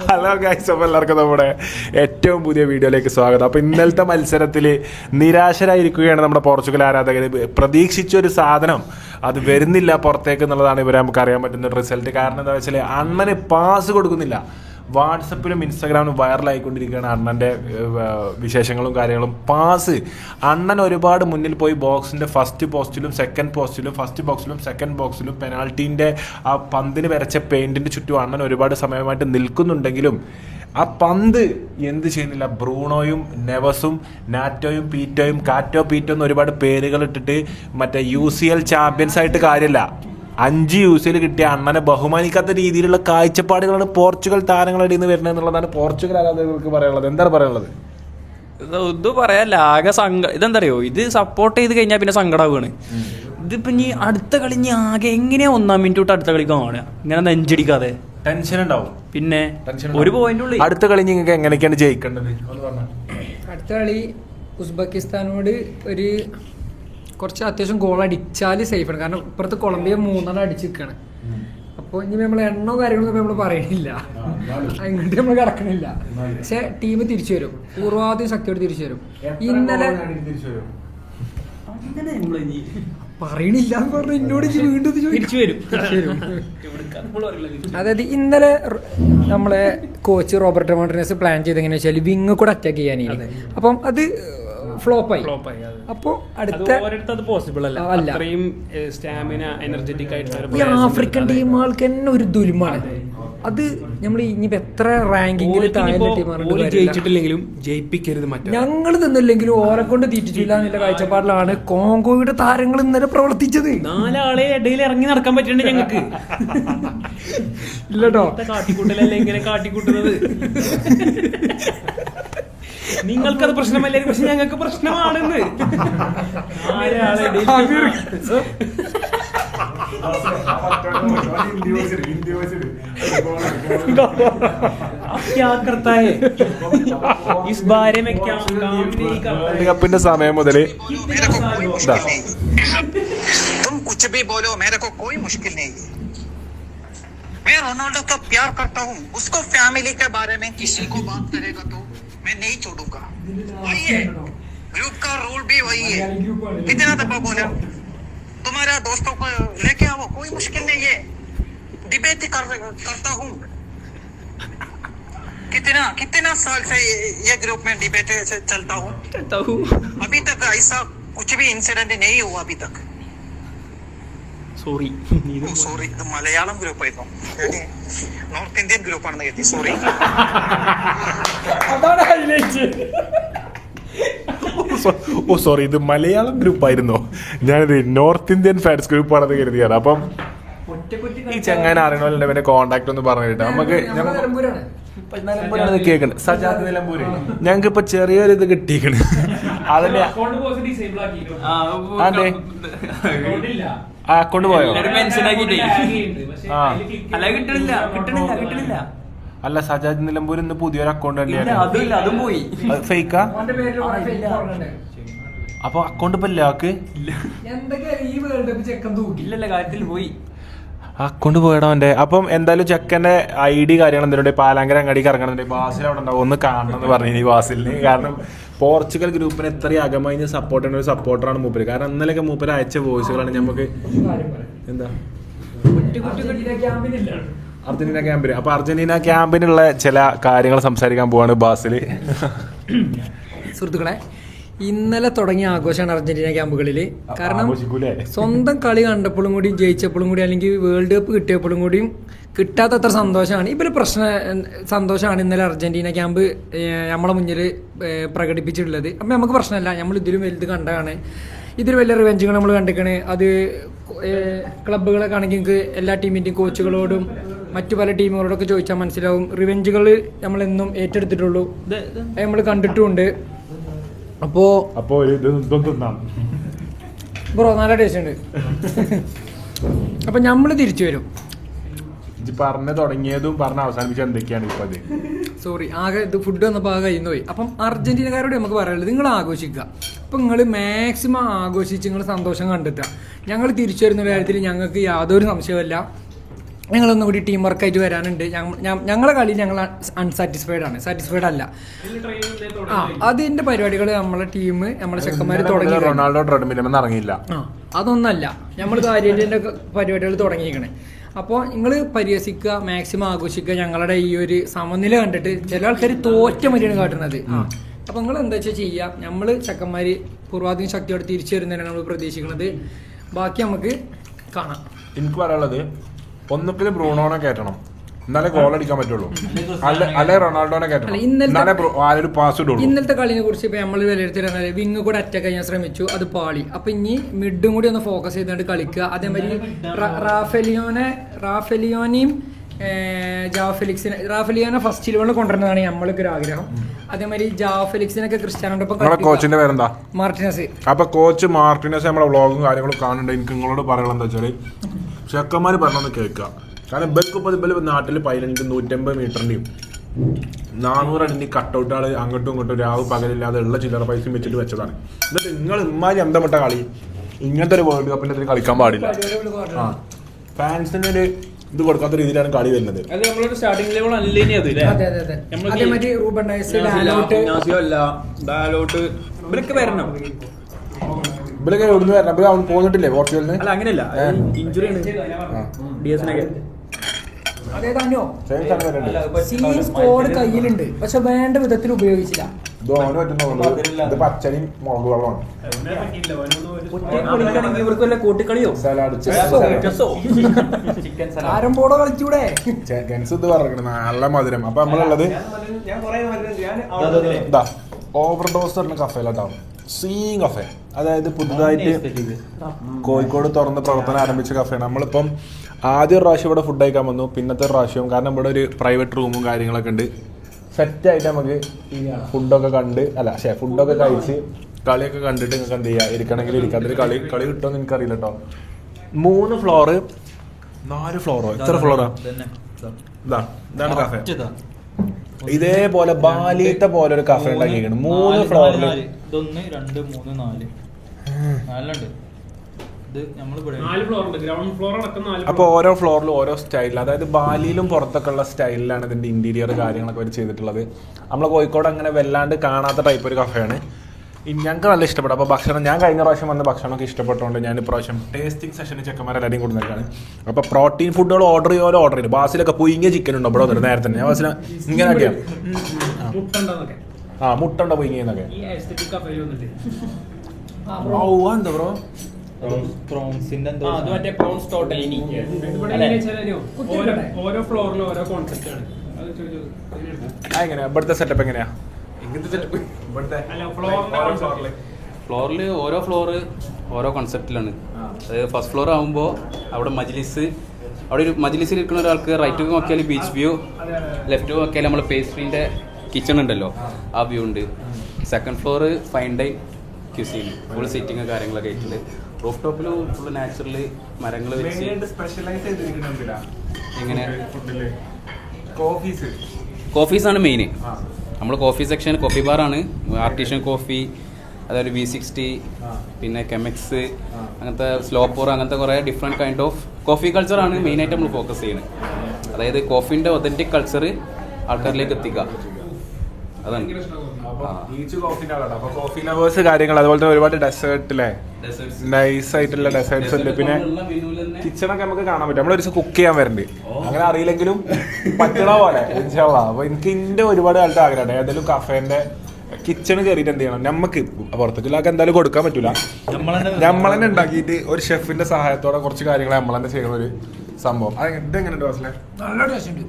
Hello guys, അപ്പോൾ എല്ലാവർക്കും നമ്മുടെ ഏറ്റവും പുതിയ വീഡിയോയിലേക്ക് സ്വാഗതം. അപ്പോൾ ഇന്നലത്തെ മത്സരത്തിൽ നിരാശരായിരിക്കുകയാണ് നമ്മുടെ പോർച്ചുഗൽ ആരാധകർ. പ്രതീക്ഷിച്ചൊരു സാധനം അത് വരുന്നില്ല പുറത്തേക്ക് എന്നുള്ളതാണ് ഇവരെ നമുക്ക് അറിയാൻ പറ്റുന്ന റിസൾട്ട്. കാരണം എന്താ വെച്ചാൽ അണ്ണന് പാസ് കൊടുക്കുന്നില്ല. വാട്സപ്പിലും ഇൻസ്റ്റാഗ്രാമിലും വൈറലായിക്കൊണ്ടിരിക്കുകയാണ് അണ്ണൻ്റെ വിശേഷങ്ങളും കാര്യങ്ങളും. പാസ് അണ്ണൻ ഒരുപാട് മുന്നിൽ പോയി ബോക്സിൻ്റെ ഫസ്റ്റ് പോസ്റ്റിലും സെക്കൻഡ് പോസ്റ്റിലും ഫസ്റ്റ് ബോക്സിലും സെക്കൻഡ് ബോക്സിലും പെനാൾട്ടീൻ്റെ ആ പന്തിന് വരച്ച പെയിൻറ്റിൻ്റെ ചുറ്റും അണ്ണൻ ഒരുപാട് സമയമായിട്ട് നിൽക്കുന്നുണ്ടെങ്കിലും ആ പന്ത് എന്ത് ചെയ്യുന്നില്ല. ബ്രൂണോയും നെവസും നാറ്റോയും പീറ്റോയും കാറ്റോ പീറ്റോ എന്ന് ഒരുപാട് പേരുകൾ ഇട്ടിട്ട് മറ്റേ UCL ചാമ്പ്യൻസ് ആയിട്ട് കാര്യമില്ല. 5 UCL കിട്ടിയ അണ്ണനെ ബഹുമാനിക്കാത്ത രീതിയിലുള്ള കാഴ്ചപ്പാടുകളാണ് പോർച്ചുഗൽ താരങ്ങളുടെ നിന്ന് വരുന്നത് എന്നുള്ളതാണ് പോർച്ചുഗൽ ആരാധകർക്ക് പറയാനുള്ളത്. എന്താണ് പറയാനുള്ളത്? ഇത് പറയാല്ല, ആകെ ഇതെന്താ അറിയോ, ഇത് സപ്പോർട്ട് ചെയ്ത് കഴിഞ്ഞാൽ പിന്നെ സങ്കടമാവുകയാണ്. ഇതിപ്പോ ഇനി അടുത്ത കളി ഇനി ആകെ എങ്ങനെയാ 1-ാം മിനിറ്റ് തൊട്ട് അടുത്ത കളിക്ക് കാണുക? ഇങ്ങനെ നെഞ്ചടിക്കാതെ ടെൻഷൻ ഉണ്ടാവും. പിന്നെ ഒരു പോയിന്റ് ഉള്ളു. അടുത്ത കളി നിങ്ങൾക്ക് എങ്ങനെയൊക്കെയാണ് ജയിക്കേണ്ടത്? അടുത്ത കളി ഉസ്ബെക്കിസ്ഥാനോട് ഒരു കുറച്ച് അത്യാവശ്യം ഗോൾ അടിച്ചാൽ സേഫാണ്. കാരണം ഇപ്പുറത്ത് കൊളംബിയ 3 അടിച്ച് നിൽക്കുകയാണ്. അപ്പോൾ ഇനി നമ്മൾ എണ്ണോ കാര്യങ്ങളൊന്നും നമ്മൾ പറയണില്ല, അങ്ങോട്ട് നമ്മൾ കിടക്കണില്ല. പക്ഷെ ടീം തിരിച്ചു വരും, പൂർവാധികം ശക്തിയോട് തിരിച്ചു വരും. ഇന്നലെ പറയണില്ല എന്ന് പറഞ്ഞു എന്നോട് വീണ്ടും തിരിച്ചു വരും. അതായത് ഇന്നലെ നമ്മളെ കോച്ച് റോബർട്ടോ മാർട്ടിനസ് പ്ലാൻ ചെയ്ത് എങ്ങനെയാ വെച്ചാൽ വിങ് കൂടെ അറ്റാക്ക് ചെയ്യാൻ. അപ്പം അത് ഫ്ലോപ്പായി. അപ്പോ അടുത്ത പോസിബിൾ അല്ല. അത്രയും സ്റ്റാമിന എനർജറ്റിക് ആയിട്ടുള്ള ഈ ആഫ്രിക്കൻ ടീമുകൾക്ക് തന്നെ ഒരു ദുൽമാണ്. അത് നമ്മൾ ഇനിയിപ്പോ എത്ര റാങ്കിങ്ങിൽ ജയിച്ചിട്ടില്ലെങ്കിലും ജയിപ്പിക്കരുത്. ഞങ്ങൾ നിന്നില്ലെങ്കിലും ഓരെ കൊണ്ട് തീറ്റിച്ചില്ല എന്നുള്ള കാഴ്ചപ്പാടിലാണ് കോങ്കോയുടെ താരങ്ങൾ ഇന്നലെ പ്രവർത്തിച്ചത്. 4 ആളെ ഇടയിൽ ഇറങ്ങി നടക്കാൻ പറ്റുന്നുണ്ട് ഞങ്ങൾക്ക്. ഇല്ലട്ടോ, കാട്ടിക്കൂട്ടലല്ലേ ഇങ്ങനെ കാട്ടിക്കൂട്ടുന്നത്. നിങ്ങൾക്കത് പ്രശ്നമല്ലേ, പക്ഷെ ഞങ്ങൾക്ക് പ്രശ്നമാണെന്ന്. കപ്പിന്റെ സമയം മുതൽ कुछ भी बोलो, मेरे को कोई मुश्किल नहीं है. मैं रोनाल्डो को प्यार करता हूँ. उसको फैमिली के बारे में किसी को बात करेगा तो मैं नहीं छोड़ूंगा. वही है, ग्रुप का रूल भी वही है. कितना दफा बोला, तुम्हारे दोस्तों को लेके आओ, कोई मुश्किल नहीं है. डिबेट करता हूँ. कितना साल से ये ग्रुप में डिबेट चलता हूँ. अभी तक ऐसा कुछ भी इंसिडेंट नहीं हुआ अभी तक. സോറി, ഇത് മലയാളം ഗ്രൂപ്പ് ആയിരുന്നു, നോർത്ത് ഇന്ത്യൻ ഗ്രൂപ്പ് ആണെന്ന് കരുതി. സോറി. ഓ സോറി, ഇത് മലയാളം ഗ്രൂപ്പ് ആയിരുന്നോ? ഞാനിത് നോർത്ത് ഇന്ത്യൻ ഫാൻസ് ഗ്രൂപ്പ് ആണെന്ന് കരുതിയാണ്. അപ്പം ഈ ചങ്ങാൻ അറിയണമല്ലോ ഇവന്റെ കോണ്ടാക്ട് ഒന്ന് പറഞ്ഞു കേട്ടോ. നമുക്ക് കേൾക്കണ്ട് സജാദ് നിലമ്പൂര്. ഞങ്ങൾക്ക് ഇപ്പൊ ചെറിയൊരു ഇത് കിട്ടിയേക്കണ്. അതിന്റെ അക്കൗണ്ട് പോയോ? അല്ല, സജാദ് നിലമ്പൂർ ഇന്ന് പുതിയൊരു അക്കൗണ്ട് തന്നെയാണ്. ഫേക്കാ? അപ്പൊ അക്കൗണ്ട് ഇപ്പൊ ഇല്ലാക്ക് കാര്യത്തിൽ പോയി അക്കൗണ്ട് പോയടാ അവന്റെ. അപ്പം എന്തായാലും ചെക്കന്റെ ID കാര്യങ്ങൾ എന്തിനുണ്ട്, പാലാങ്കര അങ്ങാടിക്ക് ഇറങ്ങണമെന്നുണ്ട്. ബാസിൽ അവിടെ ഉണ്ടാവും, ഒന്ന് കാണണം എന്ന് പറഞ്ഞു ഈ ബാസിലിന്. കാരണം പോർച്ചുഗൽ ഗ്രൂപ്പിന് എത്രയും അകമഴിഞ്ഞ് സപ്പോർട്ട് ചെയ്യുന്ന ഒരു സപ്പോർട്ടറാണ് മൂപ്പര്. കാരണം ഇന്നലെയൊക്കെ മൂപ്പര് അയച്ച വോയിസുകളാണ് നമുക്ക് എന്താ അർജന്റീന ക്യാമ്പിന്. അപ്പൊ അർജന്റീന ക്യാമ്പിനുള്ള ചില കാര്യങ്ങൾ സംസാരിക്കാൻ പോവാണ് ബാസിൽ. സുഹൃത്തുക്കളെ, ഇന്നലെ തുടങ്ങിയ ആഘോഷമാണ് അർജന്റീന ക്യാമ്പുകളിൽ. കാരണം സ്വന്തം കളി കണ്ടപ്പോഴും കൂടിയും ജയിച്ചപ്പോഴും കൂടി, അല്ലെങ്കിൽ വേൾഡ് കപ്പ് കിട്ടിയപ്പോഴും കൂടിയും കിട്ടാത്തത്ര സന്തോഷമാണ്. ഇവര് സന്തോഷമാണ് ഇന്നലെ അർജന്റീന ക്യാമ്പ് നമ്മളെ മുന്നിൽ പ്രകടിപ്പിച്ചിട്ടുള്ളത്. അപ്പം നമുക്ക് പ്രശ്നമല്ല, നമ്മൾ ഇതിലും വലുത് കണ്ടതാണ്. ഇതിൽ വലിയ റിവെഞ്ചുകൾ നമ്മൾ കണ്ടിരിക്കണേ. അത് ക്ലബ്ബുകളൊക്കെ ആണെങ്കിൽ നിങ്ങൾക്ക് എല്ലാ ടീമിൻ്റെയും കോച്ചുകളോടും മറ്റു പല ടീമുകളോടൊക്കെ ചോദിച്ചാൽ മനസ്സിലാവും. റിവെഞ്ചുകൾ നമ്മളെന്നും ഏറ്റെടുത്തിട്ടുള്ളൂ, നമ്മൾ കണ്ടിട്ടുമുണ്ട്. അപ്പോ ബ്രോ നല്ല ടേസ്റ്റ് ഉണ്ട്. അപ്പൊ നമ്മള് തിരിച്ചു വരും. പറഞ്ഞു തുടങ്ങിയതും പറഞ്ഞ അവസാനിപ്പിച്ച എന്തൊക്കെയാണ് ഇപ്പൊ അത്? സോറി, ആകെ ഇത് ഫുഡ് വന്നപ്പോൾ ആകെ കഴിയുന്നു പോയി. അപ്പം അർജന്റീനക്കാരോട് നമുക്ക് പറയാനുള്ളത്, നിങ്ങൾ ആഘോഷിക്കുക. അപ്പം നിങ്ങൾ മാക്സിമം ആഘോഷിച്ച് നിങ്ങൾ സന്തോഷം കണ്ടെത്തുക. ഞങ്ങൾ തിരിച്ചു വരുന്ന കാര്യത്തിൽ ഞങ്ങൾക്ക് യാതൊരു സംശയമല്ല. ഞങ്ങളൊന്നും കൂടി ടീം വർക്കായിട്ട് വരാനുണ്ട്. ഞങ്ങളെ കളി ഞങ്ങൾ അൺസാറ്റിസ്ഫൈഡ് ആണ്, സാറ്റിസ്ഫൈഡ് അല്ല. അതിന്റെ പരിപാടികൾ നമ്മളെ ടീം നമ്മളെ ചെക്കന്മാർ തുടങ്ങി. റൊണാൾഡോ ട്രെഡ്മില്ലെന്ന് ഇറങ്ങിയില്ല. അതൊന്നല്ല, നമ്മൾ കാര്യത്തിന്റെ പരിപാടികൾ തുടങ്ങിയിരിക്കണേ. അപ്പോൾ നിങ്ങൾ പരിഹസിക്കുക, മാക്സിമം ആഘോഷിക്കുക. ഞങ്ങളുടെ ഈ ഒരു സമനില കണ്ടിട്ട് ചില ആൾക്കാർ തോറ്റ മതിയാണ് കാട്ടുന്നത്. അപ്പോൾ നിങ്ങൾ എന്താ വെച്ചാൽ ചെയ്യാം. നമ്മൾ ചെക്കന്മാർ പൂർവാധികം ശക്തിയോടെ തിരിച്ചു വരുന്നതിനാണ് നമ്മൾ പ്രതീക്ഷിക്കുന്നത്. ബാക്കി നമുക്ക് കാണാം. എനിക്ക് പറയാനുള്ളത്, ഒന്നുകിൽ ബ്രൂണോനെ കയറ്റണം, എന്നാലേ ഗോൾ അടിക്കാൻ പറ്റുള്ളൂ. അല്ലെ റൊണാൾഡോനെ കയറ്റണം, എന്നാലേ ആരൊരു പാസ് ഇടുള്ളൂ. ഇന്നലത്തെ കളിനെ കുറിച്ച് ഇപ്പൊ നമ്മൾ വിലയിരുത്തിയിരുന്നത് വിങ് കൂടെ അറ്റാക്ക് ചെയ്യാൻ ശ്രമിച്ചു, അത് പാളി. അപ്പൊ ഇനി മിഡും കൂടി ഒന്ന് ഫോക്കസ് ചെയ്തുകൊണ്ട് കളിക്കുക. അതേമാതിരി റാഫെലിയോനെയും റാഫെലിയോനെ ഫസ്റ്റ് ഇലവനിൽ കൊണ്ടുവരുന്നതാണ് നമ്മൾക്ക് ഒരു ആഗ്രഹം. അതേമാതിരി ഫെലിക്സിനൊക്കെ ക്രിസ്ത്യാനോടൊപ്പം കോച്ചിന്റെ പേരെന്താ? മാർട്ടിനസ്. അപ്പൊ കോച്ച് മാർട്ടിനസ് നമ്മളെ വ്ളോഗും കാര്യങ്ങളും കാണുന്നുണ്ട്. എനിക്ക് നിങ്ങളോട് പറയണം എന്താ വെച്ചാല്, ചെക്കന്മാര് പറഞ്ഞൊന്ന് കേൾക്കുക. കാരണം ഇവർക്ക് നാട്ടിൽ 150 മീറ്ററിന്റെയും 400 അടിന്റെ കട്ടൗട്ടാള് അങ്ങോട്ടും ഇങ്ങോട്ടും രാവ് പകലില്ലാതെ ഉള്ള ചില്ലറ പൈസയും വെച്ചിട്ട് വെച്ചതാണ്. എന്നിട്ട് നിങ്ങൾ ഇമ്മാരി അന്തമിട്ട കളി ഇങ്ങനത്തെ ഒരു വേൾഡ് കപ്പിന്റെ അതിന് കളിക്കാൻ പാടില്ല. ഫാൻസിന് ഒരു ഇത് കൊടുക്കാത്ത രീതിയിലാണ് കളി വരുന്നത്. സ്റ്റാർട്ടിംഗ് ലെവൽ ഇവരൊക്കെ വരണം. ഇവരൊക്കെ എവിടുന്ന് വരണം? ഇവര് അവൻ പോന്നിട്ടില്ലേ പോർച്ചുഗലിന്? അല്ല അങ്ങനെയല്ല, ഇഞ്ചുറി സ്കോഡ് കയ്യിലുണ്ട്, പക്ഷെ വേണ്ട വിധത്തിൽ ഉപയോഗിച്ചില്ല. പച്ചനും മുളക് വെള്ളമാണ്. കൂട്ടിക്കളിയോ ആരംഭോടെ കളിച്ചൂടെ? ഇത് പറഞ്ഞത് നല്ല മധുരം. അപ്പൊ നമ്മളുള്ളത് ഓവർഡോസ് പറഞ്ഞ കഫേലാട്ടോ, സീൻ കഫേ. അതായത് പുതുതായിട്ട് കോഴിക്കോട് തുറന്ന് പ്രവർത്തനം ആരംഭിച്ച കഫേയാണ്. നമ്മളിപ്പം ആദ്യം ഒരു പ്രാവശ്യം ഇവിടെ ഫുഡ് കഴിക്കാൻ വന്നു, പിന്നത്തെ പ്രാവശ്യം കാരണം ഇവിടെ ഒരു പ്രൈവറ്റ് റൂമും കാര്യങ്ങളൊക്കെ ഉണ്ട്. സെറ്റായിട്ട് നമുക്ക് ഫുഡൊക്കെ കണ്ട് ഫുഡൊക്കെ കഴിച്ച് കളിയൊക്കെ കണ്ടിട്ട് നിങ്ങൾക്ക് എന്ത് ചെയ്യുക, ഇരിക്കണമെങ്കിൽ ഇരിക്കാം. അതിൽ കളി കിട്ടുമെന്ന് എനിക്കറിയില്ല കേട്ടോ. 3 ഫ്ലോറ് 4 ഫ്ലോറോ എത്ര ഫ്ലോറാ? ഇതാണ് കഫേ. ഇതേപോലെ ബാലിത്തെ പോലെ ഒരു കഫേ ഉണ്ടാക്കിയിരിക്കണം 3 ഫ്ലോറിൽ. അപ്പൊ ഓരോ ഫ്ലോറിലും ഓരോ സ്റ്റൈലിൽ, അതായത് ബാലിയിലും പുറത്തൊക്കെ ഉള്ള സ്റ്റൈലിലാണ് ഇതിന്റെ ഇന്റീരിയർ കാര്യങ്ങളൊക്കെ അവർ ചെയ്തിട്ടുള്ളത്. നമ്മളെ കോഴിക്കോട് അങ്ങനെ വല്ലാണ്ട് കാണാത്ത ടൈപ്പ് ഒരു കഫേയാണ്. ഞങ്ങൾക്ക് നല്ല ഇഷ്ടപ്പെട്ടു. അപ്പോൾ ഭക്ഷണം ഞാൻ കഴിഞ്ഞ പ്രാവശ്യം വന്ന ഭക്ഷണമൊക്കെ ഇഷ്ടപ്പെട്ടുകൊണ്ട് ഞാൻ ഇപ്രാവശ്യം ടേസ്റ്റിംഗ് സെഷന് ചെക്കന്മാരെല്ലാവരും കൊടുക്കുന്നേക്കാണ്. അപ്പോൾ പ്രോട്ടീൻ ഫുഡുകൾ ഓർഡർ ചെയ്തു. ബാസിലൊക്കെ പുയിങ്ങിയ ചിക്കൻ ഉണ്ടോ ഇവിടെ വന്നിട്ട് നേരത്തെ ഞാൻ ബാസില ഇങ്ങനെ ആക്കിയാ മുട്ട ഉണ്ടോ പുയിങ്ങിയെന്നൊക്കെ. എന്താ ബ്രോ എങ്ങനെയാ ഇവിടുത്തെ സെറ്റപ്പ്? എങ്ങനെയാ ഫ്ലോറിൽ ഓരോ ഫ്ലോറ് ഓരോ കോൺസെപ്റ്റിലാണ്. അതായത് ഫസ്റ്റ് ഫ്ലോർ ആകുമ്പോൾ അവിടെ ഒരു മജ്ലിസിൽ ഇരിക്കുന്ന ഒരാൾക്ക് റൈറ്റ് നോക്കിയാൽ ബീച്ച് വ്യൂ, ലെഫ്റ്റ് നോക്കിയാൽ നമ്മൾ പേസ്ട്രീൻ്റെ കിച്ചൺ ഉണ്ടല്ലോ ആ വ്യൂ ഉണ്ട്. Second floor fine dine cuisine, full seating കാര്യങ്ങളൊക്കെ ആയിട്ടുണ്ട്. റൂഫ് ടോപ്പിൽ ഫുള്ള് നാച്ചുറല് മരങ്ങൾ വെച്ച് എങ്ങനെ കോഫീസാണ് മെയിൻ. നമ്മൾ കോഫി സെക്ഷൻ കോഫി ബാറാണ്, ആർട്ടിഷ്യൻ കോഫി, അതായത് V60, പിന്നെ കെമെക്സ്, അങ്ങനത്തെ സ്ലോപ്പൂർ, അങ്ങനത്തെ കുറേ ഡിഫറെൻറ്റ് കൈൻഡ് ഓഫ് കോഫി കൾച്ചറാണ് മെയിനായിട്ട് നമ്മൾ ഫോക്കസ് ചെയ്യുന്നത്. അതായത് കോഫീൻ്റെ ഒതൻറ്റിക് കൾച്ചർ ആൾക്കാരിലേക്ക് എത്തിക്കുക, അതാണ്. കോഫി ലവേഴ്സ് കാര്യങ്ങൾ, അതുപോലെ തന്നെ ഒരുപാട് ഡെസേർട്ട് അല്ലേ, നൈസ് ആയിട്ടുള്ള ഡെസേർട്ട്സ് ഉണ്ട്. പിന്നെ കിച്ചണൊക്കെ നമുക്ക് കാണാൻ പറ്റും. നമ്മളൊരു ദിവസം കുക്ക് ചെയ്യാൻ വരുന്നുണ്ട്, അങ്ങനെ അറിയില്ലെങ്കിലും പറ്റണ പോലെ. അപ്പൊ എനിക്ക് ഇതിന്റെ ഒരുപാട് കാലത്ത് ആഗ്രഹമാണ് ഏതെങ്കിലും കഫേന്റെ കിച്ചണ് കയറിയിട്ട് എന്ത് ചെയ്യണം. നമുക്ക് പുറത്തേക്ക് എന്തായാലും കൊടുക്കാൻ പറ്റൂല, നമ്മൾ തന്നെ ഉണ്ടാക്കിയിട്ട് ഒരു ഷെഫിന്റെ സഹായത്തോടെ കുറച്ച് കാര്യങ്ങൾ നമ്മൾ തന്നെ ചെയ്യുന്ന ഒരു സംഭവം. ഇതെങ്ങനെയുണ്ട് വാസിലെ? നല്ല ടേസ്റ്റ് ഉണ്ട്.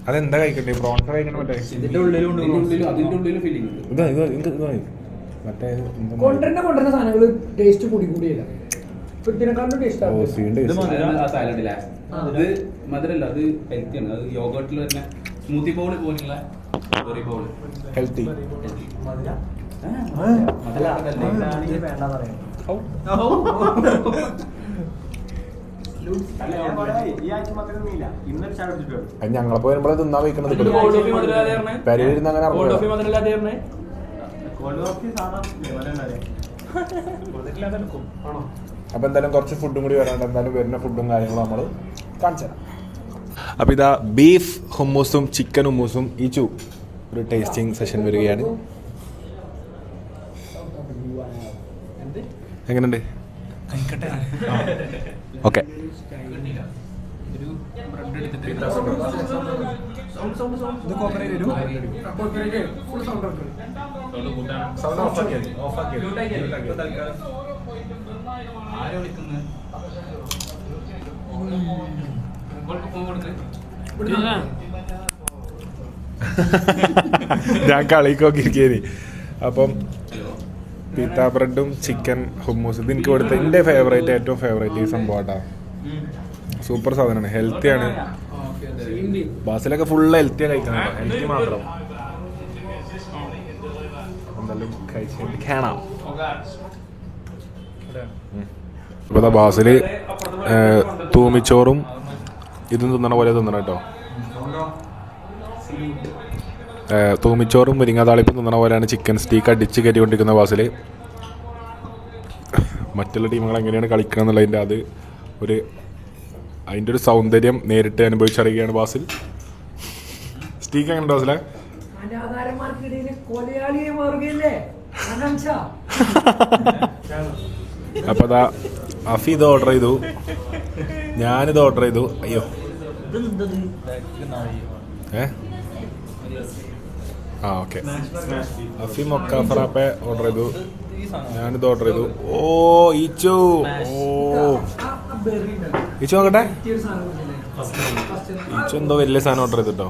അതെന്താ കഴിക്കണ്ടേ? പ്രോൺസ് കഴിക്കണം. മറ്റേ കൊണ്ടുവരുന്ന സാധനങ്ങൾ ടേസ്റ്റ് കൂടിയില്ല. മധുരല്ല, അത് ഹെൽത്തിയാണ്. അത് യോഗട്ടിൽ തന്നെ സ്മൂത്തി ബോൾ പോലുള്ള ഹെൽത്തി. ഞങ്ങളെ പോയി തിന്നാൻ വയ്ക്കണത് പെരയിരുന്ന് അങ്ങനെ അപ്പൊ എന്തായാലും കുറച്ച് ഫുഡും കൂടി വരാണ്ട് എന്തായാലും വരുന്ന ഫുഡും കാര്യങ്ങളും നമ്മള് കാണിച്ചു തരാം. അപ്പോൾ ഇതാ ബീഫ് ഹുമ്മൂസും ചിക്കൻ ഹുമ്മൂസും ഈച്ചു ഒരു ടേസ്റ്റിംഗ് സെഷൻ വരികയാണ്. എങ്ങനെയുണ്ട്? ഓക്കെ. ഞാൻ കളിക്കൊക്കെ ഇരിക്കേനി. അപ്പം പിത്ത ബ്രെഡും ചിക്കൻ ഹുമ്മൂസ് ഇത് എനിക്ക് കൊടുത്ത എൻ്റെ ഫേവറേറ്റ്, ഏറ്റവും ഫേവറേറ്റ് ഈ സംഭവം കേട്ടോ. സൂപ്പർ സാധനമാണ്, ഹെൽത്തിയാണ്. ബാസിലൊക്കെ ഫുള്ള് ഹെൽത്തിയാണ് കഴിക്കണം, ഹെൽത്തി മാത്രം. എന്തായാലും കഴിച്ചിട്ട് കാണാം. ഇപ്പോൾ ബാസിൽ തൂമിച്ചോറും ഇതും തിന്നണ പോലെ തിന്നണം കേട്ടോ. തൂമിച്ചോറും മുരിങ്ങ താളിപ്പും തിന്നണ പോലെയാണ് ചിക്കൻ സ്റ്റീക്ക് അടിച്ച് കയറ്റിക്കൊണ്ടിരിക്കുന്ന ബാസിൽ. മറ്റുള്ള ടീമുകൾ എങ്ങനെയാണ് കളിക്കുക എന്നുള്ളതിൻ്റെ അതിൻ്റെ ഒരു സൗന്ദര്യം നേരിട്ട് അനുഭവിച്ചറിയുകയാണ് ബാസിൽ. സ്റ്റീക്ക് എങ്ങനെ ബാസിലെ? അപ്പോൾ അതാ അഫി ഇത് ഓർഡർ ചെയ്തു, ഞാനിത് ഓർഡർ ചെയ്തു. അയ്യോ ഓക്കെ. അഫി മൊക്ക ഫ്രാപ്പെ ഓർഡർ ചെയ്തു, ഞാനിത് ഓർഡർ ചെയ്തു. ഓ ഈച്ചു, ഈച്ചു നോക്കട്ടെ. ഈച്ചു എന്തോ വലിയ സാധനം ഓർഡർ ചെയ്തിട്ടോ.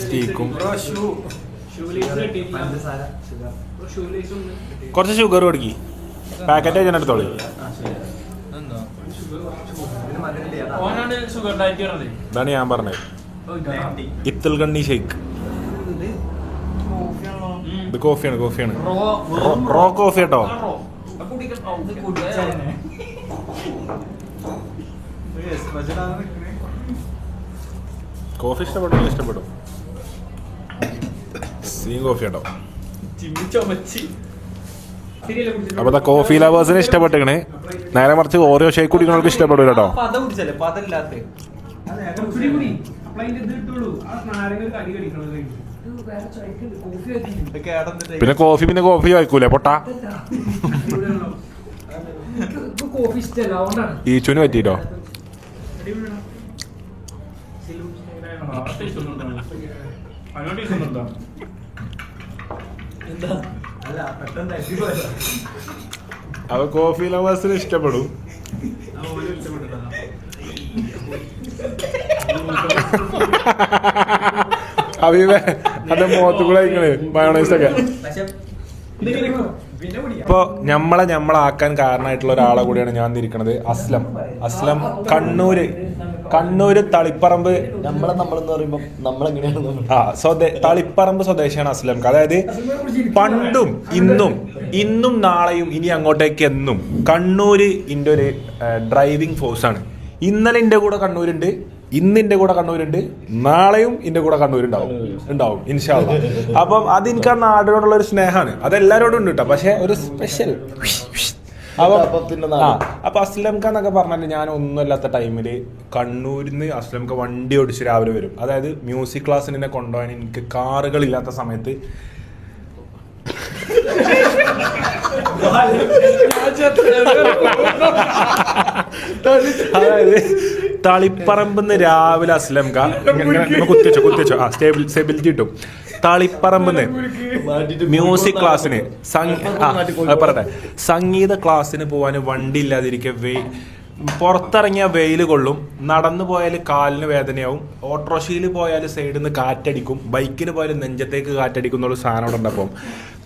സ്റ്റീക്കും കുറച്ച് ഷുഗർ കൊടുക്കി, പാക്കറ്റ് ഞാൻ എടുത്തോളി. ഇതാണ് ഞാൻ പറഞ്ഞത്, ഇത്തൽ കണ്ണി ഷേക്ക്. ഇത് കോഫിയാണ്, റോ കോഫി കേട്ടോ. കോഫി ഇഷ്ടപ്പെടും. സീ കോഫി കേട്ടോ. അപ്പൊ കോഫി ലവേഴ്സിനെ ഇഷ്ടപ്പെട്ടിക്കണേ. നേരെ മറിച്ച് ഓരോ ഷേക്ക് കുടിക്കുന്നവർക്ക് ഇഷ്ടപ്പെടും കേട്ടോ. പിന്നെ കോഫി വായിക്കൂലേ പൊട്ടാ. ഈച്ചുവിന് പറ്റിട്ടോ. അവ കോഫി ലവേഴ്സിന് ഇഷ്ടപ്പെടും. അവിവേ അന്റെ മുഖത്ത് കൂടെ കഴിക്കണേ മയോണൈസൊക്കെ. ഇപ്പൊ ഞമ്മളാക്കാൻ കാരണമായിട്ടുള്ള ഒരാളെ കൂടിയാണ് ഞാൻ ഇരിക്കണത്. അസ്ലം കണ്ണൂര് തളിപ്പറമ്പ്. തളിപ്പറമ്പ് സ്വദേശിയാണ് അസ്ലം. അതായത് പണ്ടും ഇന്നും നാളെയും ഇനി അങ്ങോട്ടേക്ക് എന്നും കണ്ണൂര് ഇന്റെ ഒരു ഡ്രൈവിംഗ് ഫോഴ്സാണ്. ഇന്നലെ ഇന്റെ കൂടെ കണ്ണൂരുണ്ട്, ഇന്ന് ഇന്റെ കൂടെ കണ്ണൂരുണ്ട്, നാളെയും ഇന്റെ കൂടെ കണ്ണൂരുണ്ടാവും ഇൻഷാ അല്ലാഹ്. അപ്പം അതെനിക്ക് ആ നാടിനോടുള്ള ഒരു സ്നേഹമാണ്, അതെല്ലാരോടും ഉണ്ട് കേട്ടോ. പക്ഷെ ഒരു സ്പെഷ്യൽ അപ്പൊ അസ്ലംക എന്നൊക്കെ പറഞ്ഞാൽ ഞാൻ ഒന്നുമല്ലാത്ത ടൈമില് കണ്ണൂരിന്ന് അസ്ലംക വണ്ടി ഓടിച്ച് രാവിലെ വരും. അതായത് മ്യൂസിക് ക്ലാസ്സിന് എന്നെ കൊണ്ടുപോകാൻ എനിക്ക് കാറുകളില്ലാത്ത സമയത്ത് അതായത് തളിപ്പറമ്പെന്ന് രാവിലെ അസ്ലംക കുത്തിച്ചോ സ്റ്റെബിലിറ്റി കിട്ടും. തളിപ്പറമ്പെന്ന് മ്യൂസിക് ക്ലാസ്സിന് പറയട്ടെ സംഗീത ക്ലാസ്സിന് പോകാൻ വണ്ടി ഇല്ലാതിരിക്കെ പുറത്തിറങ്ങിയ വെയിൽ കൊള്ളും, നടന്നു പോയാൽ കാലിന് വേദനയാവും, ഓട്ടോറിക്ഷയിൽ പോയാൽ സൈഡിൽ നിന്ന് കാറ്റടിക്കും, ബൈക്കിന് പോയാൽ നെഞ്ചത്തേക്ക് കാറ്റടിക്കും എന്നുള്ള സാധനം അവിടെ ഉണ്ടപ്പം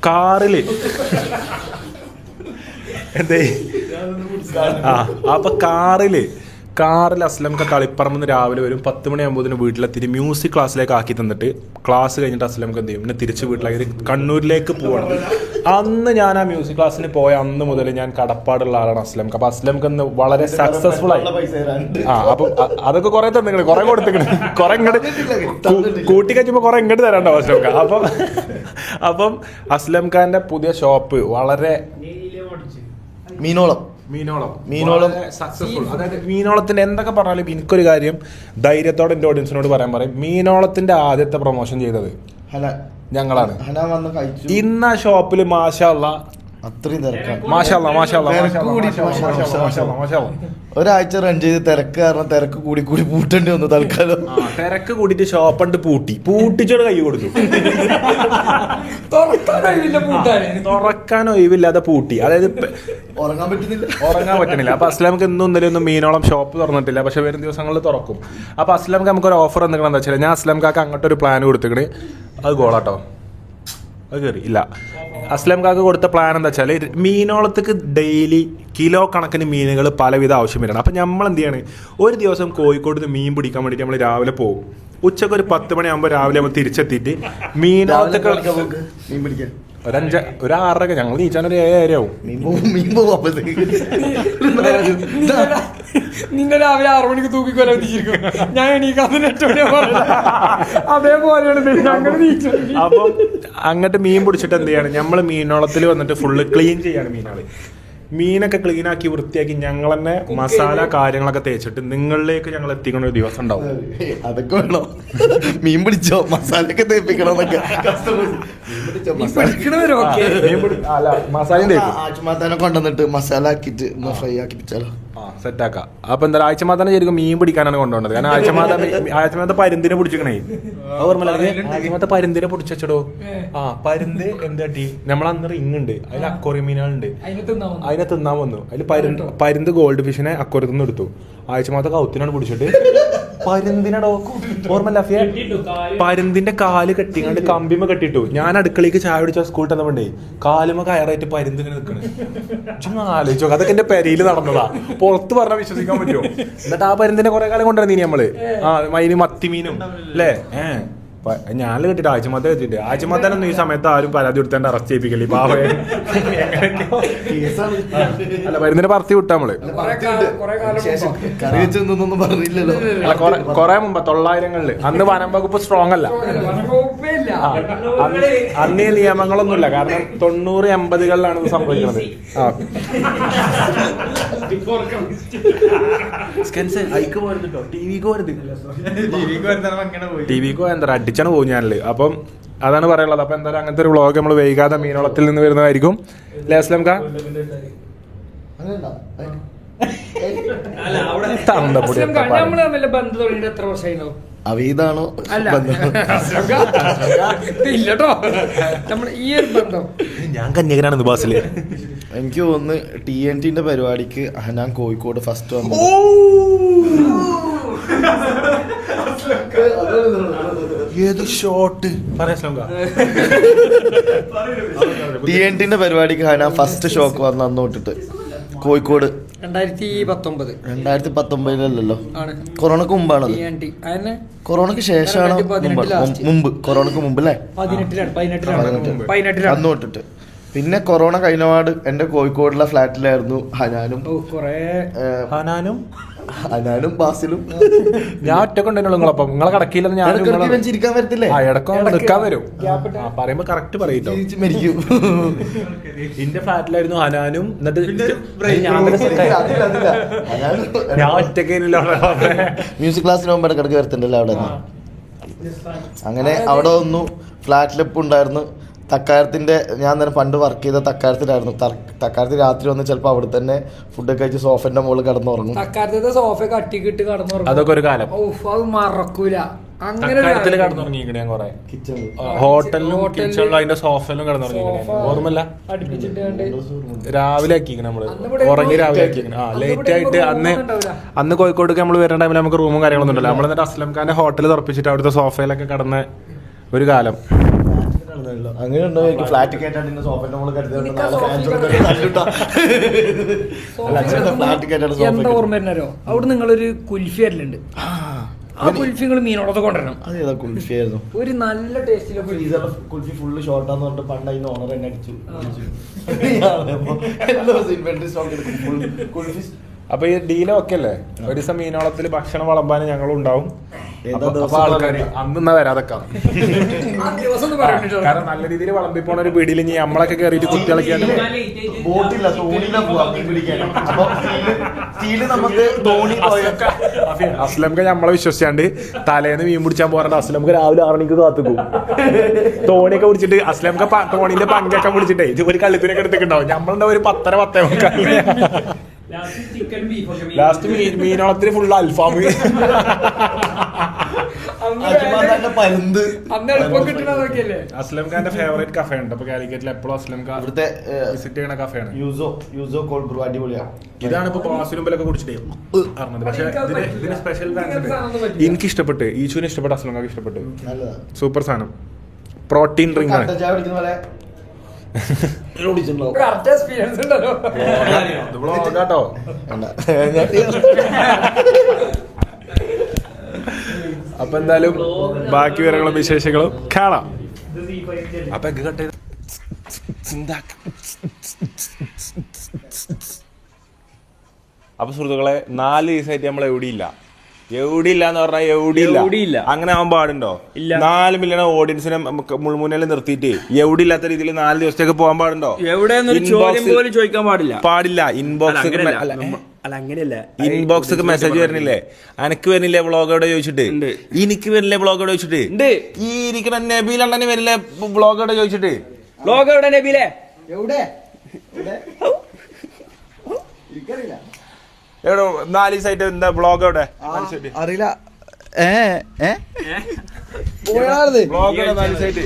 കാറില് എന്തേ അപ്പൊ കാറിൽ അസ്ലംക തളിപ്പറമ്പെന്ന് രാവിലെ വരും. 10 മണിയാകുമ്പോൾ വീട്ടിലെത്തിയിട്ട് മ്യൂസിക് ക്ലാസ്സിലേക്ക് ആക്കി തന്നിട്ട് ക്ലാസ് കഴിഞ്ഞിട്ട് അസ്ലംക എന്ത് ചെയ്യും, പിന്നെ തിരിച്ച് വീട്ടിലേക്ക് കണ്ണൂരിലേക്ക് പോകണം. അന്ന് ഞാൻ ആ മ്യൂസിക് ക്ലാസ്സിന് പോയ അന്ന് മുതൽ ഞാൻ കടപ്പാടുള്ള ആളാണ് അസ്ലംക. അപ്പൊ അസ്ലംക വളരെ സക്സസ്ഫുൾ ആയി. അപ്പൊ അതൊക്കെ കുറെ തന്നിക്കണ്, കുറെ കൊടുത്തിക്കണ്, കുറെ ഇങ്ങോട്ട് കൂട്ടി കഴിയുമ്പോ കുറെ ഇങ്ങോട്ട് തരാണ്ടോ അസ്ലംക. അപ്പം അസ്ലംഖാന്റെ പുതിയ ഷോപ്പ് വളരെ മീനോളം സക്സസ്ഫുൾ. അതായത് മീനോളത്തിന്റെ എന്തൊക്കെ പറഞ്ഞാലും എനിക്കൊരു കാര്യം ധൈര്യത്തോടെ എന്റെ ഓഡിയൻസിനോട് പറയാൻ പറയും, മീനോളത്തിന്റെ ആദ്യത്തെ പ്രൊമോഷൻ ചെയ്തത് ഞങ്ങളാണ്. ഇന്ന് ആ ഷോപ്പിൽ മാഷാ അല്ലാഹ് അത്രയും തിരക്കാണ്. ഒരാഴ്ച റൺ ചെയ്ത് തിരക്ക് കാരണം തിരക്ക് കൂടി പൂട്ടേണ്ടി വന്നു തൽക്കാലം. തിരക്ക് കൂടിയിട്ട് ഷോപ്പണ്ട് പൂട്ടിച്ചോട് കൈ കൊടുത്തു. തുറക്കാൻ ഒഴിവില്ലാതെ പൂട്ടി. അതായത് ഉറങ്ങാൻ പറ്റണില്ല. അപ്പൊ അസ്ലാമക്ക് ഇന്നും ഇന്നലെ ഒന്നും മീനോളം ഷോപ്പ് തുറന്നിട്ടില്ല, പക്ഷെ വരും ദിവസങ്ങളിൽ തുറക്കും. അപ്പൊ അസ്ലാമക്ക് നമുക്ക് ഒരു ഓഫർ എന്തെങ്കിലും വെച്ചാൽ, ഞാൻ അസ്ലാംകാക്ക് അങ്ങോട്ടൊരു പ്ലാൻ കൊടുത്തിക്കണ്, അത് ഗോളാട്ടോ, അത് കയറി ഇല്ല. അസ്ലാം കാക്ക് കൊടുത്ത പ്ലാൻ എന്താ വെച്ചാൽ, മീനോളത്തേക്ക് ഡെയിലി കിലോ കണക്കിന് മീനുകൾ പലവിധ ആവശ്യം വരണം. അപ്പം നമ്മൾ എന്ത് ചെയ്യാണ്, ഒരു ദിവസം കോഴിക്കോട് നിന്ന് മീൻ പിടിക്കാൻ വേണ്ടിയിട്ട് നമ്മൾ രാവിലെ പോകും. ഉച്ചക്ക് ഒരു 10 മണിയാകുമ്പോൾ രാവിലെ നമ്മൾ തിരിച്ചെത്തിയിട്ട് മീനോളത്തേക്ക് മീൻ പിടിക്കാൻ ഒരു 6:30 ഞങ്ങൾ നീച്ചാൻ ഒരു 7:30 ആവും. നിന്നെ രാവിലെ 6 മണിക്ക് തൂക്കിക്കൊല വിധിച്ചിരിക്കും, ഞാൻ എണീക്കാതെ 8 മണിയാ. അതേപോലെയാണ്. അപ്പം അങ്ങോട്ട് മീൻ പിടിച്ചിട്ട് എന്ത് ചെയ്യാണ്, നമ്മൾ മീനോളത്തിൽ വന്നിട്ട് ഫുള്ള് ക്ലീൻ ചെയ്യാണ് മീനുകൾ. മീനൊക്കെ ക്ലീൻ ആക്കി വൃത്തിയാക്കി ഞങ്ങൾ തന്നെ മസാല കാര്യങ്ങളൊക്കെ തേച്ചിട്ട് നിങ്ങളിലേക്ക് ഞങ്ങൾ എത്തിക്കുന്ന ഒരു ദിവസം ഉണ്ടാവും. അതൊക്കെ വേണോ? മീൻ പിടിച്ചോ, മസാലയൊക്കെ തേപ്പിക്കണമെന്നൊക്കെ മസാലയും തേക്കും. ആഴ്ചമാത്താനെ കൊണ്ടുവന്നിട്ട് മസാല ആക്കിയിട്ട് ഫ്രൈ ആക്കി വെച്ചാലോ. സെറ്റാക്കാം. അപ്പൊ എന്താ ആഴ്ചമാത്താനെ ശരിക്കും മീൻ പിടിക്കാനാണ് കൊണ്ടുപോകുന്നത്. കാരണം ആഴ്ചമാത്ത പരുന്തിനെ പിടിച്ചിക്കണേ. ആഴ്ചമാത്ത പരുന്തിനെ പിടിച്ചോ. പരുന്ത് എന്താട്ടി, നമ്മൾ അന്ന് റിങ് ഉണ്ട്, അതിൽ അക്വേറിയം മീനുകളുണ്ട്, അതിനെ തിന്നാൻ വന്നു. അതിൽ പരുന്ത് ഗോൾഡ് ഫിഷിനെ അക്വേറിയത്തിൽ നിന്ന് എടുത്തു. ആഴ്ചമാത്ത കൗത്തിനാണ് പിടിച്ചിട്ട് പരുന്തിനടോ ഓർമ്മല്ല, പരുന്തിന്റെ കാല് കെട്ടിങ്ങാണ്ട് കമ്പിമ കെട്ടിട്ടു. ഞാൻ അടുക്കളയ്ക്ക് ചായ പിടിച്ച സ്കൂളിൽ തന്നപ്പോണ്ടേ കാലുമ കയറായിട്ട് പരുന്ത് ഇങ്ങനെ നിൽക്കണേ. ആലോചിച്ചോ, അതൊക്കെ എന്റെ പെരയിൽ നടന്നതാ. പുറത്ത് പറഞ്ഞാൽ വിശ്വസിക്കാൻ പറ്റുമോ? എന്നിട്ട് ആ പരുന്തിനെ കുറെ കാലം കൊണ്ടുവന്നീനി നമ്മള്. മൈന് മത്തിമീനും അല്ലേ. ഞാൻ കെട്ടിട്ട് ആഴ്ചമാത്ത കെട്ടിട്ട് ആഴ്ചമാത്താനൊന്നും ഈ സമയത്ത് ആരും പരാതി കൊടുത്തേണ്ട അറസ്റ്റ് ചെയ്യിപ്പിക്കല്ലേ. പാവേ അല്ല, പരുന്തിനെ പറത്തി വിട്ടാ നമ്മള് കറി വെച്ചൊന്നും പറഞ്ഞില്ലല്ലോ. കൊറേ മുമ്പ് 900-കളില് അന്ന് വനം വകുപ്പ് സ്ട്രോങ് അല്ല. അന്ന് ഈ നിയമങ്ങളൊന്നുമില്ല. കാരണം 90-80-കളിലാണ് ഇത് സംഭവിക്കുന്നത്. ടിവിക്ക് എന്താ അടിച്ചാണ് പോകും ഞാനില്. അപ്പം അതാണ് പറയാനുള്ളത്. അപ്പൊ എന്തായാലും അങ്ങനത്തെ ഒരു വ്ളോഗ് നമ്മൾ വൈകാതെ മീനോളത്തിൽ നിന്ന് വരുന്നതായിരിക്കും. ലേസ്ലം കാ അവീതാണോ ഇല്ലട്ടോ നമ്മൾ ഈ ഒരു ബന്ധം. ഞാൻ കന്യകനാണ് ബാസില്. എനിക്ക് തോന്നുന്നു TNTന്റെ പരിപാടിക്ക് ഞാൻ കോഴിക്കോട് ഫസ്റ്റ് വന്നു. ഏത് ഷോട്ട് TNTന്റെ പരിപാടിക്ക് ഞാൻ ഫസ്റ്റ് ഷോക്ക് വന്ന് അന്ന് തൊട്ടിട്ട് കോഴിക്കോട് 2019 കൊറോണക്ക് മുമ്പാണത്. കൊറോണക്ക് ശേഷമാണ് മുമ്പ്, കൊറോണക്ക് മുമ്പ് അല്ലേ, 18 അന്ന് തൊട്ടിട്ട്. പിന്നെ കൊറോണ കഴിഞ്ഞപാട് എന്റെ കോഴിക്കോടുള്ള ഫ്ലാറ്റിലായിരുന്നു ഹനാനും ബാസിലും. ഞാൻ ഒറ്റക്കൊണ്ടല്ലോ നിങ്ങളപ്പം നിങ്ങളെ കടക്കില്ലെന്ന് ഞാൻ ചിരിക്കാൻ വരത്തില്ലേ, നിൽക്കാൻ വരും. പറയുമ്പോ കറക്റ്റ് പറയട്ടോ. മരിക്കും. എന്റെ ഫ്ലാറ്റിലായിരുന്നു ഹനാനും. എന്നിട്ട് ഞാൻ ഒറ്റക്കല്ലോ മ്യൂസിക് ക്ലാസ്സിന് പോകുമ്പോ ഇടക്കിടക്ക് വരത്തുണ്ടല്ലോ അവിടെ. അങ്ങനെ അവിടെ വന്നു. ഫ്ലാറ്റിലിപ്പ് ഉണ്ടായിരുന്നു. തക്കാരത്തിന്റെ ഞാൻ തന്നെ പണ്ട് വർക്ക് ചെയ്ത തക്കാരത്തിലായിരുന്നു. തക്കാരത്തിൽ രാത്രി വന്ന് ചിലപ്പോൾ അവിടെ തന്നെ ഫുഡൊക്കെ കഴിച്ച് സോഫന്റെ മുകളിൽ കിടന്നുറങ്ങും. തക്കാരത്തെ സോഫ കട്ടിക്കിട്ട് കിടന്നുറങ്ങും. അതൊക്കെ ഒരു കാലം. അത് മറക്കൂല. അങ്ങനെ കിടന്നുറങ്ങിക്കണേ ഞാൻ കൊറേ ഹോട്ടലിലും കിച്ചണിലും അതിന്റെ സോഫയിലും കിടന്നുറങ്ങിക്കണേ. ഓർമ്മല്ല, രാവിലെ ആക്കിക്കണേ നമ്മള് ഉറങ്ങി രാവിലെ ആക്കിക്കണേ. ലേറ്റ് ആയിട്ട് അന്ന് കോഴിക്കോടൊക്കെ നമ്മൾ വരുന്ന ടൈമിൽ നമുക്ക് റൂമും കാര്യങ്ങളൊന്നും ഉണ്ടല്ലോ. നമ്മൾ എന്നിട്ട് അസ്ലം ഖാന്റെ ഹോട്ടൽ തുറപ്പിച്ചിട്ട് അവിടുത്തെ സോഫയിലൊക്കെ കിടന്ന ഒരു കാലം. അങ്ങനെ ഉണ്ടോ? ഫ്ലാറ്റ് കേട്ടാണ്ട് സോഫന്റെ മുകളിൽ എന്താ ഓർമ്മ വരുന്നോ? അവിടെ നിങ്ങളൊരു കുൽഫി വരലുണ്ട്. ആ കുൽഫി നിങ്ങൾ മീനോടൊക്കെ കൊണ്ടുവരണം. അതേതാ കുൽഫി ആയിരുന്നു? ഒരു നല്ല ടേസ്റ്റിലെ കുൽഫി ഫുള്ള് ഷോർട്ടാന്ന് പറഞ്ഞിട്ട് പണ്ട് അതിന് ഓണർ തന്നെ അടിച്ചു. അപ്പൊ ഈ ഡീല ഒക്കെ അല്ലേ, ഒരു ദിവസം മീനോളത്തിൽ ഭക്ഷണം വിളമ്പാൻ ഞങ്ങളും ഉണ്ടാവും. അപ്പൊ ആൾക്കാര് അന്നാ വരാതൊക്കെ, കാരണം നല്ല രീതിയിൽ വിളമ്പി പോണ ഒരു വീടിൽ ഇനി നമ്മളൊക്കെ കയറിയിട്ട് കുട്ടികളൊക്കെയാണ്. ബോട്ടില്ല, തോണിയില പോവാ മീൻ പിടിക്കാൻ. അപ്പൊ സ്റ്റീല് നമുക്ക് തോണി അസ്ലംക്ക് നമ്മളെ വിശ്വസിച്ചാണ്ട് തലേന്ന് മീൻ പിടിച്ചാൻ പോകാറുണ്ട്. അസ്ലംക്ക് രാവിലെ 6 മണിക്ക് കാത്തുക്കും. തോണിയൊക്കെ പിടിച്ചിട്ട് അസ്ലംക്ക് തോണിന്റെ പങ്കൊക്കെ പിടിച്ചിട്ടേ ഇത് ഒരു കള്ളിത്തിനൊക്കെ എടുത്തിട്ടുണ്ടാവും. നമ്മളുടെ ഒരു 10:10 ലാസ്റ്റ് മീനോളത്തിന് ഫുള്ള് അൽഫാം. പരുന്ത്. അസ്ലം ഖാന്റെ ഫേവറേറ്റ് കഫേ ഉണ്ട്. അപ്പൊ കാലിക്കറ്റിൽ എപ്പോഴും അസ്ലം ഖാൻ ഇവിടുത്തെ വിസിറ്റ് ചെയ്യണ കഫേയാണ് യൂസോ കോൾഡ് ബ്രൂ. അടിപൊളിയാണ്. ഇതാണ് ഇപ്പൊ പാസിനുമ്പലൊക്കെ കുടിച്ചിട്ടേ അറിഞ്ഞത്. പക്ഷെ ഇതിന് സ്പെഷ്യൽ എനിക്ക് ഇഷ്ടപ്പെട്ട്, ഈശുവിന് ഇഷ്ടപ്പെട്ട, അസ്ലം ഖാൻ ഇഷ്ടപ്പെട്ടു. സൂപ്പർ സാധനം, പ്രോട്ടീൻ ഡ്രിങ്ക് ആണ്. കേട്ടോ അപ്പൊ എന്തായാലും ബാക്കി വിവരങ്ങളും വിശേഷങ്ങളും കാണാം. അപ്പൊ കട്ടെ അപ്പൊ സുഹൃത്തുക്കളെ 4 ദിവസമായിട്ട് നമ്മൾ എവിടെയില്ല എന്ന് പറഞ്ഞാൽ എവിടെയില്ല. അങ്ങനെ ആവാൻ പാടുണ്ടോ? 4 മില്യൺ ഓഡിയൻസിനെ മുൾമുനയിൽ നിർത്തിയിട്ട് എവിടെ ഇല്ലാത്ത രീതിയിൽ 4 ദിവസത്തേക്ക് പോകാൻ പാടുണ്ടോ? ചോദിക്കാൻ പാടില്ല. ഇൻബോക്സ് മെസ്സേജ് വരുന്നില്ലേ? എനക്ക് വരുന്നില്ലേ വ്ളോഗ് എവിടെ ചോദിച്ചിട്ട്? എനിക്ക് വരില്ലേ വ്ളോഗ് എവിടെ ചോദിച്ചിട്ട്? ഈ ഇരിക്കുന്ന നബീൽ അണ്ണന് വരില്ലേ വ്ളോഗ് എവിടെ ചോദിച്ചിട്ട്? വ്ളോഗ് എവിടെ നബീലെ? എവിടെ 4 ദിവസമായിട്ട് എന്താ വ്ളോഗ് എവിടെ? അറിയില്ല. വ്ളോഗ് എവിടെ 4 ദിവസമായിട്ട്?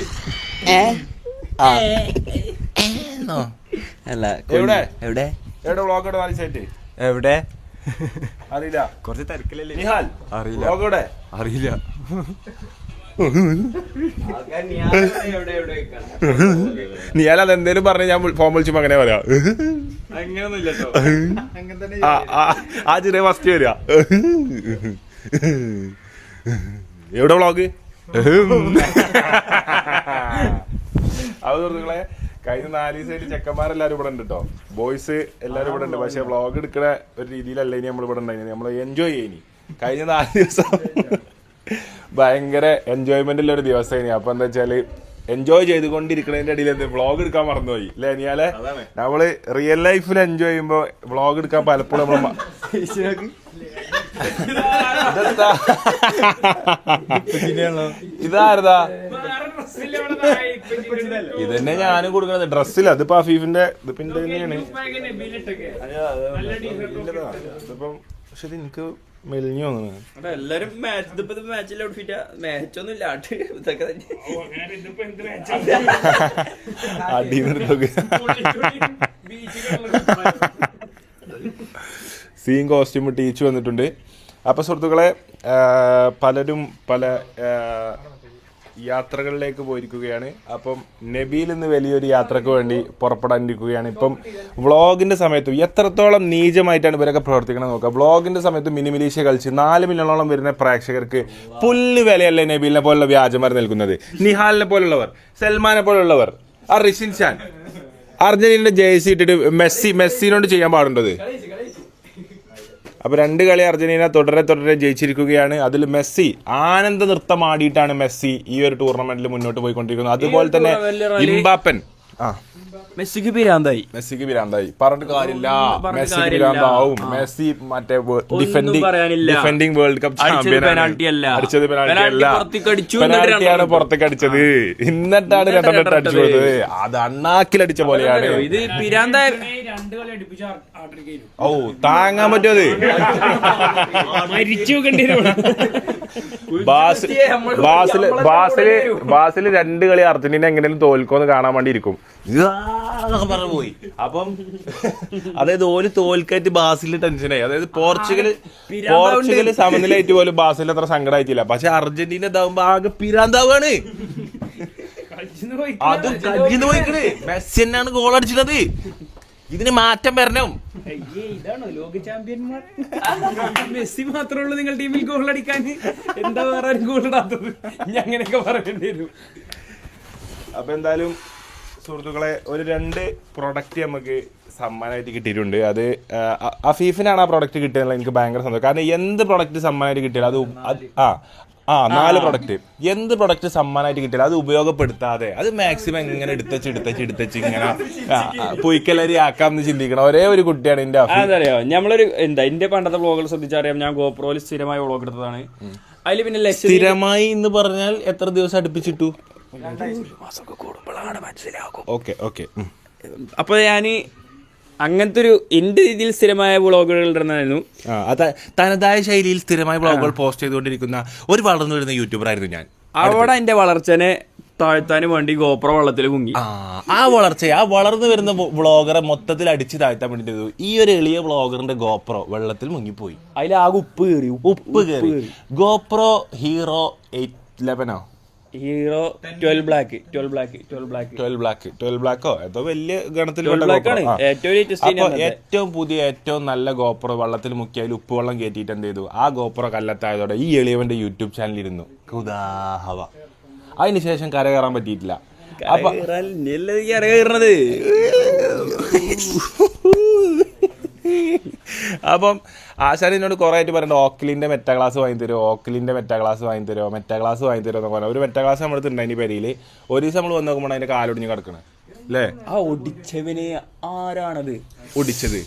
എവിടെ വ്ളോഗ് എവിടെ 4 ദിവസമായിട്ട്? എവിടെ അറിയില്ല. കുറച്ച് തിരക്കിലല്ലേ? നിഹാൽ അറിയില്ല. വ്ളോഗ് എവിടെ? അറിയില്ല. നിഹാൽ അതെന്തേലും പറഞ്ഞ് ഞാൻ ഫോം വിളിച്ചപ്പോ അങ്ങനെ പറയാ. ആ ചെറിയ ഫസ്റ്റ് വരിക. എവിടെ വ്ളോഗ്? അത് സുഹൃത്തുക്കളെ കഴിഞ്ഞ 4 ദിവസമായിട്ട് ചെക്കന്മാരെല്ലാരും ഇവിടെ ഉണ്ട് കേട്ടോ. ബോയ്സ് എല്ലാരും ഇവിടെ ഉണ്ട്. പക്ഷെ വ്ളോഗ് എടുക്കുന്ന ഒരു രീതിയിലല്ല ഇനി നമ്മൾ ഇവിടെ ഉണ്ടായി. നമ്മൾ എൻജോയ് ചെയ്യിനി. കഴിഞ്ഞ 4 ദിവസം ഭയങ്കര എൻജോയ്മെന്റിലുള്ള ഒരു ദിവസമായിനി. അപ്പൊ എന്താ വെച്ചാല് എൻജോയ് ചെയ്തുകൊണ്ടിരിക്കുന്നതിന്റെ ഇടയിൽ എന്ത് വ്ളോഗ് എടുക്കാൻ മറന്നുപോയി അല്ലേ നിയാലെ? നമ്മള് റിയൽ ലൈഫിൽ എൻജോയ് ചെയ്യുമ്പോ വ്ളോഗ് എടുക്കാൻ പലപ്പോഴും നമ്മൾ ഇതാരതാ? ഇതന്നെ ഞാനും കൊടുക്കണത് ഡ്രസ്സില്ല. അതിപ്പോ അഫീഫിന്റെ ഇതിപ്പിന്റെ തന്നെയാണ്. ഇതിപ്പം പക്ഷെ ഇത് എനിക്ക് മെലിഞ്ഞു തോന്നുന്നു. എല്ലാരും മാച്ചിൽ മാച്ചൊന്നും ഇല്ല. സീൻ കോസ്റ്റ്യൂം ടീച്ച് വന്നിട്ടുണ്ട്. അപ്പൊ സുഹൃത്തുക്കളെ പലരും പല യാത്രകളിലേക്ക് പോയിരിക്കുകയാണ്. അപ്പം നബീൽ ഇന്ന് വലിയൊരു യാത്രക്ക് വേണ്ടി പുറപ്പെടാനിരിക്കുകയാണ്. ഇപ്പം വ്ളോഗിന്റെ സമയത്ത് എത്രത്തോളം നീചമായിട്ടാണ് ഇവരൊക്കെ പ്രവർത്തിക്കണം നോക്കുക. വ്ളോഗിന്റെ സമയത്ത് മിനിമിലീഷ്യ കളിച്ച് 4 മില്യണോളം വരുന്ന പ്രേക്ഷകർക്ക് പുല്ല് വിലയല്ലേ നബീലിനെ പോലുള്ള വ്യാജന്മാർ നൽകുന്നത്? നിഹാലിനെ പോലുള്ളവർ, സൽമാനെ പോലുള്ളവർ, റിഷിൻ ഷാൻ അർജന്റീനയുടെ ജേഴ്സി ഇട്ടിട്ട് മെസ്സിനോട് ചെയ്യാൻ പാടുണ്ടത്. അപ്പൊ 2 കളി അർജന്റീന തുടരെ ജയിച്ചിരിക്കുകയാണ്. അതിൽ മെസ്സി ആനന്ദ നൃത്തം ആടിയിട്ടാണ് മെസ്സി ഈ ഒരു ടൂർണമെന്റിൽ മുന്നോട്ട് പോയിക്കൊണ്ടിരിക്കുന്നത്. അതുപോലെ തന്നെ ഇംബാപ്പൻ മെസ്സിക്ക് പിരാന്തായി പറഞ്ഞിട്ട് കാര്യമില്ല. മെസ്സി പിരാന്താവും. മെസ്സി മറ്റേ ഡിഫെൻഡിങ് വേൾഡ് കപ്പ് ചാമ്പ്യൻ അടിച്ചത് പെനാൽറ്റിയാണ് പുറത്തേക്ക് അടിച്ചത്. എന്നിട്ടാണ് 2 അടിച്ചു കൊടുത്തത്. അത് അണ്ണാക്കിലടിച്ച പോലെയാണ്. ഇത് പിരാന്തായ ഓ താങ്ങാൻ പറ്റുമത്? ബാസില് 2 കളി അർജന്റീന എങ്ങനെയും തോൽക്കോന്ന് കാണാൻ വേണ്ടി ഇരിക്കും പറഞ്ഞു പോയി. അപ്പം അതായത് ഓല് തോൽക്കായിട്ട് ബാസില് ടെൻഷനായി. അതായത് പോർച്ചുഗല് സമനിലായിട്ട് പോലും ബാസിൽ അത്ര സങ്കടമായിട്ടില്ല. പക്ഷെ അർജന്റീന ഇതാവുമ്പോ ആകെ പിരാന്താവാണ്. അത് കഴിഞ്ഞു പോയിക്കണ്. മെസ്സി തന്നെയാണ് ഗോൾ അടിച്ചിട്ടത്. ഇതിന് മാറ്റം വരണം. ഇതാണോ ലോക ചാമ്പ്യന്മാർ? മെസ്സി മാത്രമേ ഉള്ളൂ നിങ്ങൾ ടീമിൽ ഗോൾ അടിക്കാൻ. എന്താ വേറെ ഗോൾ ഇടാത്തത്? ഞാൻ അങ്ങനെയൊക്കെ പറയേണ്ടി വരും. അപ്പൊ എന്തായാലും സുഹൃത്തുക്കളെ ഒരു 2 പ്രൊഡക്റ്റ് നമുക്ക് സമ്മാനമായിട്ട് കിട്ടിയിട്ടുണ്ട്. അത് അഫീഫിനാണ് ആ പ്രൊഡക്റ്റ് കിട്ടിയത്. എനിക്ക് ഭയങ്കര സന്തോഷം. കാരണം എന്ത് പ്രൊഡക്റ്റ് സമ്മാനമായിട്ട് കിട്ടിയാലും അത് 4 പ്രൊഡക്റ്റ് എന്ത് പ്രൊഡക്റ്റ് സമ്മാനമായിട്ട് കിട്ടിയാലും അത് ഉപയോഗപ്പെടുത്താതെ അത് മാക്സിമം ഇങ്ങനെ എടുത്തച്ച് ഇങ്ങനെ പൊയ്ക്കലരി ആക്കാമെന്ന് ചിന്തിക്കണം ഒരേ ഒരു കുട്ടിയാണ് എന്റെ അഫീഫ്. അതറിയോ നമ്മളൊരു എന്റെ പണ്ടത്തെ വ്ളോഗുകൾ ശ്രദ്ധിച്ചറിയാം. ഞാൻ ഗോപ്രോയിൽ സ്ഥിരമായി വ്ളോഗ് എടുത്തതാണ്. അതിൽ പിന്നെ സ്ഥിരമായി എന്ന് പറഞ്ഞാൽ എത്ര ദിവസം അടുപ്പിച്ചിട്ടു? ഓക്കെ. അപ്പൊ ഞാന് അങ്ങനത്തെ ഒരു എന്റെ രീതിയിൽ സ്ഥിരമായ വ്ളോഗുകൾ ഇടുന്നതായിരുന്നു. തനതായ ശൈലിയിൽ സ്ഥിരമായ വ്ളോഗുകൾ പോസ്റ്റ് ചെയ്തുകൊണ്ടിരിക്കുന്ന ഒരു വളർന്നു വരുന്ന യൂട്യൂബർ ആയിരുന്നു ഞാൻ. അവിടെ എന്റെ വളർച്ചനെ താഴ്ത്താനും വേണ്ടി ഗോപ്രോ വെള്ളത്തിൽ മുങ്ങി. ആ വളർന്നു വരുന്ന വ്ളോഗറെ മൊത്തത്തിൽ അടിച്ചു താഴ്ത്താൻ വേണ്ടി ഈ ഒരു എളിയ വ്ളോഗറിന്റെ ഗോപ്രോ വെള്ളത്തിൽ മുങ്ങിപ്പോയി. അതിലാകെ ഉപ്പ് കയറി. ഗോപ്രോ ഹീറോ 811 ഹീറോ 12 ബ്ലാക്കോ ഏതോ വലിയ ഗണത്തിൽ ഏറ്റവും പുതിയ ഏറ്റവും നല്ല ഗോപ്രോ വെള്ളത്തിൽ മുക്കി അതിൽ ഉപ്പ് വെള്ളം കയറ്റിയിട്ട് എന്ത് ചെയ്തു? ആ ഗോപ്രോ കല്ലെത്തായതോടെ ഈ എളിയവന്റെ യൂട്യൂബ് ചാനൽ ഇരുന്നു കുദാഹവ. അതിനുശേഷം കര കയറാൻ പറ്റിയിട്ടില്ല. അപ്പം ആശാൻ എന്നോട് കുറെ ആയിട്ട് പറയണ്ട ഓക്കിലിന്റെ മെറ്റാ ക്ലാസ് വാങ്ങി തരുമോ എന്ന് പറഞ്ഞാൽ ഒരു മെറ്റാ ക്ലാസ് നമ്മുടെ ഉണ്ട് അതിന്റെ പേരില്. ഒരു ദിവസം നമ്മൾ വന്ന് നോക്കുമ്പോൾ അതിന്റെ കാലൊടിഞ്ഞ് കിടക്കണം അല്ലേ? ആ ഒടിച്ചവന് ആരാണത് ഒടിച്ചത്?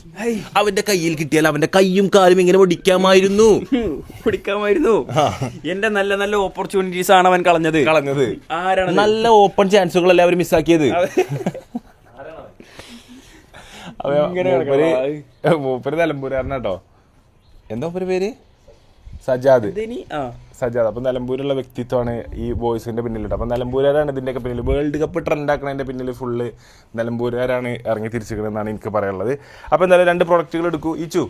അവന്റെ കയ്യിൽ കിട്ടിയാൽ അവന്റെ കയ്യും കാലും ഇങ്ങനെ ഒടിക്കാമായിരുന്നു. എന്റെ നല്ല നല്ല ഓപ്പർച്യൂണിറ്റീസ് ആണ് അവൻ കളഞ്ഞത്. ആരാണ്? നല്ല ഓപ്പൺ ചാൻസുകളല്ലേ അവർ മിസ്സാക്കിയത്. മൂപ്പര് നിലമ്പൂരാരനാട്ടോ. എന്താ മൂപ്പര് പേര്? സജാദ്. അപ്പൊ നിലമ്പൂരുള്ള വ്യക്തിത്വമാണ് ഈ വോയിസിന്റെ പിന്നിലിട്ട്. അപ്പൊ നിലമ്പൂരാരാണ് ഇതിന്റെയൊക്കെ പിന്നിൽ. വേൾഡ് കപ്പ് ട്രെൻഡ് ആക്കണതിന്റെ പിന്നിൽ ഫുള്ള് നിലമ്പൂരാരാണ് ഇറങ്ങി തിരിച്ചിരിക്കണമെന്നാണ് എനിക്ക് പറയാനുള്ളത്. അപ്പൊ എന്തായാലും 2 പ്രൊഡക്റ്റുകൾ എടുക്കൂ. ഈച്ചു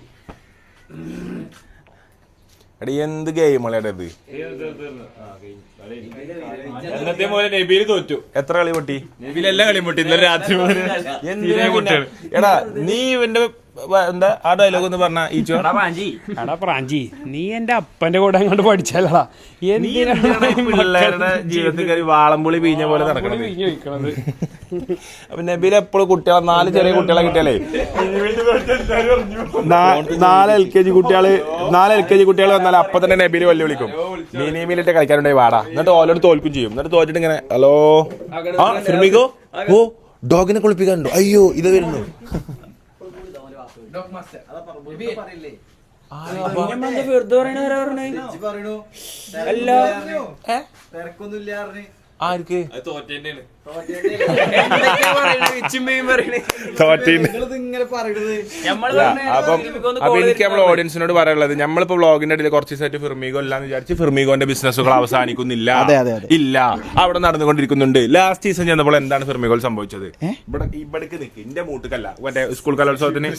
എടി എന്ത് ഗെയിമുകളാണ് ഇത്? എന്നത്തെ പോലെ നബീല് തോറ്റു. എത്ര കളി പൊട്ടി? നബീലെല്ലാം കളി പൊട്ടി ഇന്നലെ രാത്രി. എടാ നീ ഇവന്റെ എന്താ ആ ഡയലോഗ് ഒന്ന് പറഞ്ഞ ഈച്ചോ? പ്രാഞ്ചി നീ എന്റെ അപ്പന്റെ കൂടെ അങ്ങോട്ട് പഠിച്ചാലടാ. പിള്ളേരുടെ ജീവിതത്തിൽ കയറി വാളംപുളി പിഴിഞ്ഞ പോലെ നടക്കണത്. അപ്പൊ നബീൽ എപ്പോഴും കുട്ടികളെ 4 ചെറിയ കുട്ടികളെ കിട്ടിയാലേ 4 LKG കുട്ടികൾ വന്നാൽ അപ്പൊ തന്നെ നബീല് വെല്ലു വിളിക്കും. മിനിമിലിട്ട് കളിക്കാനുണ്ടായി വാടാ. എന്നിട്ട് ഓലോട് തോൽക്കും ചെയ്യും. എന്നിട്ട് തോറ്റിട്ട് ഇങ്ങനെ ഹലോ ഫിർമിഗോ ഓ ഡോഗിനെ കുളിപ്പിക്കാനുണ്ടോ? അയ്യോ ഇത് വരുന്നു. ആർക്ക് അപ്പൊ എനിക്ക് നമ്മുടെ ഓഡിയൻസിനോട് പറയാനുള്ളത്, നമ്മളിപ്പോ വ്ളോഗിന്റെ ഇടയിൽ കുറച്ച് ദിവസമായിട്ട് ഫിർമിഗോ ഇല്ലാന്ന് വിചാരിച്ച് ഫിർമിഗോന്റെ ബിസിനസ്സുകൾ അവസാനിക്കുന്നില്ല. ഇല്ല, അവിടെ നടന്നുകൊണ്ടിരിക്കുന്നുണ്ട്. ലാസ്റ്റ് സീസൺ ചെന്നപ്പോൾ എന്താണ് ഫിർമിഗോൾ സംഭവിച്ചത്? ഇവിടേക്ക് നിൽക്ക്, എന്റെ മൂട്ടുകല്ല മറ്റേ സ്കൂൾ കലോത്സവത്തിന്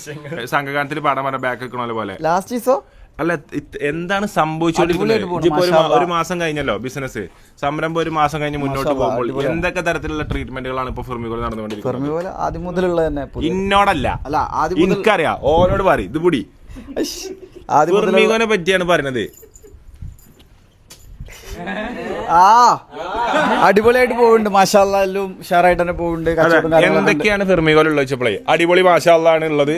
സംഘഗാനത്തിൽ പാടാൻ പറഞ്ഞ ബാക്ക് വെക്കണ പോലെ ലാസ്റ്റ് സീസോ അല്ല, എന്താണ് സംഭവിച്ചുകൊണ്ടിരിക്കുന്നത്? ഇപ്പൊ ഒരു മാസം കഴിഞ്ഞല്ലോ ബിസിനസ് സംരംഭം, ഒരു മാസം കഴിഞ്ഞ് മുന്നോട്ട് പോകുമ്പോൾ എന്തൊക്കെ തരത്തിലുള്ള ട്രീറ്റ്മെന്റുകളാണ് ഇപ്പൊ ഫിർമിഗോൾ നടന്നുകൊണ്ടിരിക്കുന്നത്? ഇന്നോടല്ല, എനിക്കറിയാം, ഓരോട് പറയും. ഇത് പൊടി ഫിർമിഗോനെ പറ്റിയാണ് പറഞ്ഞത്. അടിപൊളിയായിട്ട് പോകുന്നുണ്ട്, മാഷാഅല്ലാ, എല്ലാം ഉഷാറായിട്ട് തന്നെ പോകുന്നുണ്ട്. എന്തൊക്കെയാണ് ഫിർമിഗോൽ ഉള്ളത് വെച്ചപ്പോഴേ അടിപൊളി മാഷാഅല്ലാ ആണ് ഉള്ളത്.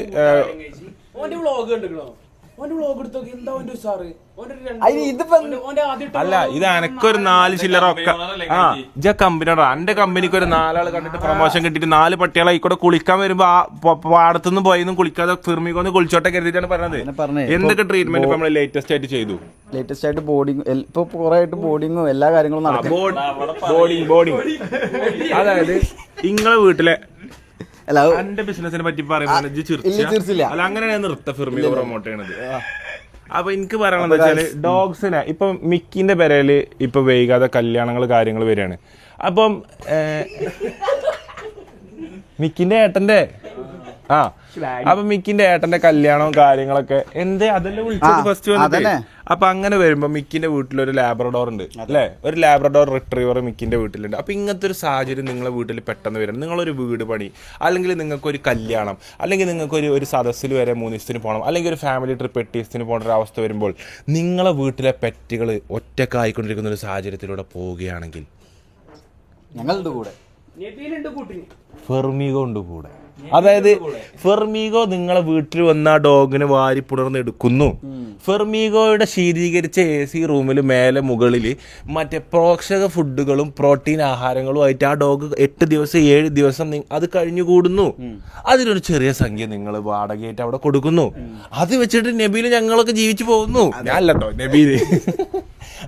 അല്ല, ഇത് എനക്കൊരു 4 ചില്ലറ ഒക്കെ കമ്പനിയോടാ. എന്റെ കമ്പനിക്ക് ഒരു 4 ആള് കണ്ടിട്ട് പ്രൊമോഷൻ കിട്ടിയിട്ട് 4 പട്ടികളെ ആയിക്കോട്ടെ കുളിക്കാൻ വരുമ്പോ ആ പാടത്തുനിന്ന് പോയൊന്നും കുളിക്കാതെ ഫിർമിഗോന്ന് കുളിച്ചോട്ടെ കരുതിയിട്ടാണ് പറഞ്ഞത്. എന്തൊക്കെ ട്രീറ്റ്മെന്റ് ഇപ്പൊ നമ്മള് ലേറ്റസ്റ്റ് ആയിട്ട് ചെയ്തു? ലേറ്റസ്റ്റ് ആയിട്ട് ബോഡിങ്, ഇപ്പൊ കുറെ ആയിട്ട് ബോഡിങ്ങും എല്ലാ കാര്യങ്ങളും നടക്കും. ബോഡിങ് അതായത് നിങ്ങളെ വീട്ടിലെ എന്റെ ബിസിനസിനെ പറ്റി പറയുമ്പോൾ അല്ല, അങ്ങനെയാണ് നിർത്ത ഫിർമിഗോ പ്രൊമോട്ട് ചെയ്യണത്. അപ്പൊ എനിക്ക് പറയണത് വെച്ചാല് ഡോഗ്സിനെ ഇപ്പൊ മിക്കിന്റെ പെരയില് ഇപ്പൊ വൈകാതെ കല്യാണങ്ങൾ കാര്യങ്ങൾ വരികയാണ്. അപ്പം മിക്കിന്റെ ഏട്ടന്റെ അപ്പൊ മിക്കിന്റെ ഏട്ടന്റെ കല്യാണവും കാര്യങ്ങളൊക്കെ എന്തേ അതെല്ലാം വിളിച്ചത് ഫസ്റ്റ് വന്നിട്ട്. അപ്പൊ അങ്ങനെ വരുമ്പോ മിക്കിന്റെ വീട്ടിലൊരു ലാബ്രഡോർ ഉണ്ട് അല്ലെ, ഒരു ലാബ്രഡോർ റിട്രീവർ മിക്കിന്റെ വീട്ടിലുണ്ട്. അപ്പൊ ഇങ്ങനത്തെ ഒരു സാഹചര്യം നിങ്ങളെ വീട്ടിൽ പെട്ടെന്ന് വരണം. നിങ്ങളൊരു വീട് പണി, അല്ലെങ്കിൽ നിങ്ങൾക്കൊരു കല്യാണം, അല്ലെങ്കിൽ നിങ്ങൾക്ക് ഒരു സദസ്സിൽ വരെ 3 ദിവസത്തിന് പോകണം, അല്ലെങ്കിൽ ഒരു ഫാമിലി ട്രിപ്പ് 8 ദിവസത്തിന് പോകേണ്ട ഒരു അവസ്ഥ വരുമ്പോൾ നിങ്ങളെ വീട്ടിലെ പെറ്റുകൾ ഒറ്റക്കായിക്കൊണ്ടിരിക്കുന്ന ഒരു സാഹചര്യത്തിലൂടെ പോവുകയാണെങ്കിൽ ഞങ്ങളുടെ കൂടെ നബീലുണ്ട് കൂട്ടിന്. ഫെർമിഗോ ഉണ്ട് കൂടെ. അതായത് ഫെർമിഗോ നിങ്ങളെ വീട്ടിൽ വന്ന ആ ഡോഗിനെ വാരി പുണർന്ന് എടുക്കുന്നു. ഫെർമിഗോയുടെ ശീതീകരിച്ച AC റൂമിൽ മേലെ മുകളിൽ മറ്റേ പോഷക ഫുഡുകളും പ്രോട്ടീൻ ആഹാരങ്ങളും ആയിട്ട് ആ ഡോഗ് 8 ദിവസം 7 ദിവസം അത് കഴിഞ്ഞുകൂടുന്നു. അതിനൊരു ചെറിയ സംഖ്യ നിങ്ങൾ വാടകയായിട്ട് അവിടെ കൊടുക്കുന്നു. അത് വെച്ചിട്ട് നബീല് ഞങ്ങളൊക്കെ ജീവിച്ചു പോകുന്നു. ഞാനല്ലോ നബീല്.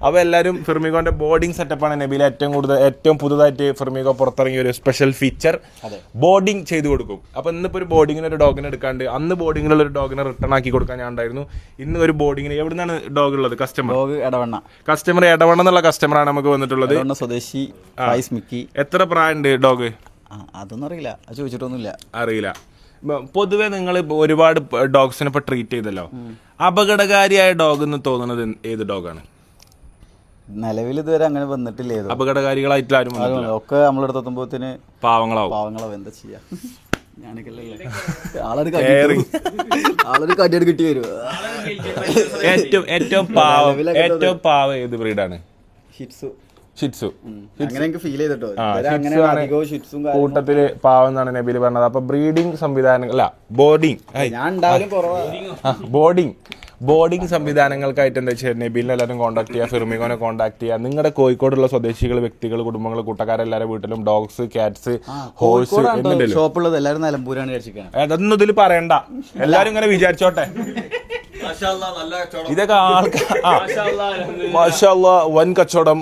അപ്പോൾ എല്ലാവരും ഫെർമിഗോന്റെ ബോർഡിംഗ് സെറ്റപ്പാണ് നബീൽ ഏറ്റവും പുതുതായിട്ട് ഫെർമിഗോ പുറത്തിറങ്ങിയ ഒരു സ്പെഷ്യൽ ഫീച്ചർ. ബോർഡിംഗ് ചെയ്തു കൊടുക്കും. അപ്പോൾ ഇന്നിപ്പോൾ ഒരു ബോർഡിങ്ങിന് ഒരു ഡോഗിനെ എടുക്കാണ്ട് അന്ന് ബോർഡിങ്ങിലുള്ള ഒരു ഡോഗിനെ റിട്ടേൺ ആക്കി കൊടുക്കാൻ ഞാൻ ഉണ്ടായിരുന്നു. ഇന്ന് ഒരു ബോർഡിങ്ങിന് എവിടുന്നാണ് ഡോഗ് ഉള്ളത്? കസ്റ്റമർ എടവണ്ണ എന്നുള്ള കസ്റ്റമറാണ് നമുക്ക് വന്നിട്ടുള്ളത്. സ്വദേശി മിക്കി. എത്ര പ്രായമുണ്ട് ഡോഗ്? അതൊന്നും അറിയില്ല, ചോദിച്ചിട്ടൊന്നുമില്ല. അറിയില്ല. പൊതുവെ നിങ്ങൾ ഒരുപാട് ഡോഗ്സിനെ ഇപ്പോൾ ട്രീറ്റ് ചെയ്തല്ലോ. അപകടകാരിയായ ഡോഗ് എന്ന് തോന്നുന്നത് ഏത് ഡോഗാണ്? നിലവിൽ ഇതുവരെ അങ്ങനെ വന്നിട്ടില്ല. അപകടകാരികളായിട്ട് ആരും ഒക്കെ നമ്മളെടുത്തെത്തുമ്പോഴത്തേന് പാവങ്ങളാവും. എന്താ ചെയ്യാ, ആളൊരു കടിയോട് കിട്ടി വരും. ഏറ്റവും പാവം ഏത് ബ്രീഡാണ്? ഷിറ്റ്സു. കൂട്ടത്തില് പാവം എന്നാണ് നബീല് പറഞ്ഞത്. അപ്പൊ ബ്രീഡിംഗ് സംവിധാനം അല്ല ബോർഡിംഗ് സംവിധാനങ്ങൾക്കായിട്ട് എന്താ വെച്ചാൽ നബീലിനെ എല്ലാവരും കോൺടാക്ട് ചെയ്യുക, ഫെർമിഗോനെ കോൺടാക്ട് ചെയ്യുക. നിങ്ങളുടെ കോഴിക്കോടുള്ള സ്വദേശികൾ, വ്യക്തികൾ, കുടുംബങ്ങൾ, കൂട്ടക്കാരെല്ലാവരും വീട്ടിലും ഡോഗ്സ്, ക്യാറ്റ്സ്, ഹോഴ്സ് ഷോപ്പുള്ളത് എല്ലാവരും നിലമ്പൂരാണ് വിചാരിച്ചിരിക്കുന്നത്. അതൊന്നും ഇതിൽ പറയണ്ട, എല്ലാരും ഇങ്ങനെ വിചാരിച്ചോട്ടെ. ഇതൊക്കെ മാഷാഅല്ലാ വൻ കച്ചവടം.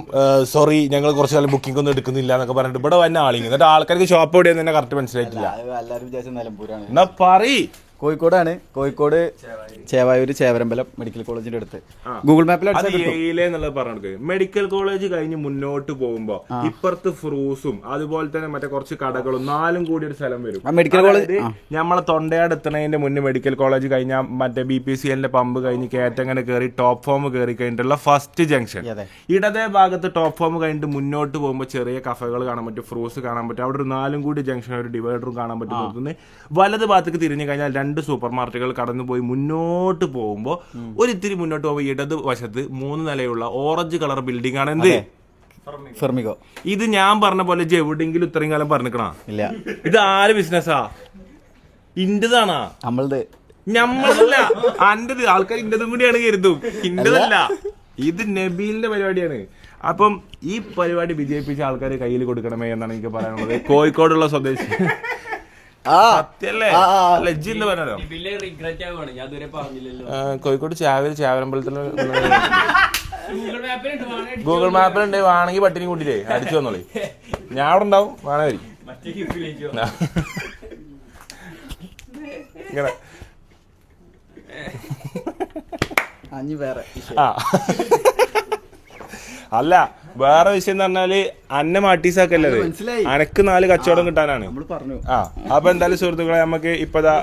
സോറി, ഞങ്ങൾ കുറച്ച് കാലം ബുക്കിംഗ് ഒന്നും എടുക്കുന്നില്ല എന്നൊക്കെ പറഞ്ഞിട്ട് ഇവിടെ വന്ന ആളിങ്. എന്നിട്ട് ആൾക്കാർക്ക് ഷോപ്പ് എവിടെയെന്ന് തന്നെ കറക്റ്റ് മനസ്സിലായിട്ടില്ല. എല്ലാവരും വിചാരിച്ച നിലമ്പൂരാണ്. എന്നാ പറയ്. കോഴിക്കോടാണ്. കോഴിക്കോട് ചേവായൂര് ചേവരമ്പലം മെഡിക്കൽ കോളേജിന്റെ അടുത്ത്. ഗൂഗിൾ മാപ്പിൽ പറഞ്ഞു. മെഡിക്കൽ കോളേജ് കഴിഞ്ഞ് മുന്നോട്ട് പോകുമ്പോ ഇപ്പുറത്ത് ഫ്രൂസും അതുപോലെ തന്നെ മറ്റേ കുറച്ച് കടകളും 4 കൂടി ഒരു സ്ഥലം വരും. മെഡിക്കൽ കോളേജ് നമ്മളെ തൊണ്ടയാട് എത്തുന്നതിന്റെ മുന്നേ മെഡിക്കൽ കോളേജ് കഴിഞ്ഞാൽ മറ്റേ BPCLന്റെ പമ്പ് കഴിഞ്ഞ് കയറ്റങ്ങനെ കയറി ടോപ്പ് ഫോം കയറി കഴിഞ്ഞിട്ടുള്ള ഫസ്റ്റ് ജംഗ്ഷൻ. ഇടതേ ഭാഗത്ത് ടോപ്പ് ഫോം കഴിഞ്ഞിട്ട് മുന്നോട്ട് പോകുമ്പോൾ ചെറിയ കഫകൾ കാണാൻ പറ്റും, ഫ്രൂസ് കാണാൻ പറ്റും. അവിടെ ഒരു 4 കൂടി ജംഗ്ഷൻ, ഒരു ഡിവൈഡറും കാണാൻ പറ്റും. വലത് ഭാഗത്തേക്ക് തിരിഞ്ഞു കഴിഞ്ഞാൽ 2 സൂപ്പർ മാർക്കറ്റുകൾ കടന്നുപോയി മുന്നോട്ട് പോകുമ്പോൾ ഒരിത്തിരി മുന്നോട്ട് പോകുമ്പോൾ ഇടത് വശത്ത് 3 നിലയുള്ള ഓറഞ്ച് കളർ ബിൽഡിംഗ് ആണ് എന്ത്? ഫെർമിഗോ. ഇത് ഞാൻ പറഞ്ഞ പോലെ എവിടെയെങ്കിലും ഇത്രയും കാലം പറഞ്ഞിക്കണ? ഇല്ല. ഇത് ആര് ബിസിനസ്സാ? ഇന്റതാണാ? ഞമ്മളല്ല, അന്റത്. ആൾക്കാർ ഇന്റതും കൂടിയാണ് കരുതും, ഇന്റതല്ല. ഇത് നബീലിന്റെ പരിപാടിയാണ്. അപ്പം ഈ പരിപാടി വിജയിപ്പിച്ച ആൾക്കാർ കയ്യിൽ കൊടുക്കണമേ എന്നാണ് എനിക്ക് പറയാനുള്ളത്. കോഴിക്കോടുള്ള സ്വദേശി കോഴിക്കോട് ചാവരമ്പലത്തിൽ ഗൂഗിൾ മാപ്പിലുണ്ട്. വേണമെങ്കിൽ പട്ടിണി കൂട്ടിട്ടേ അടിച്ചു വന്നോളി, ഞാൻ അവിടെ ഉണ്ടാവും. വേണേ ഇങ്ങനെ അല്ല, വേറെ വിഷയം എന്ന് പറഞ്ഞാല് അന്നെ മാട്ടീസാക്കല്ലേ, അനക്ക് 4 കച്ചവടം കിട്ടാനാണ്. അപ്പൊ എന്തായാലും സുഹൃത്തുക്കളെ, നമുക്ക് ഇപ്പതാ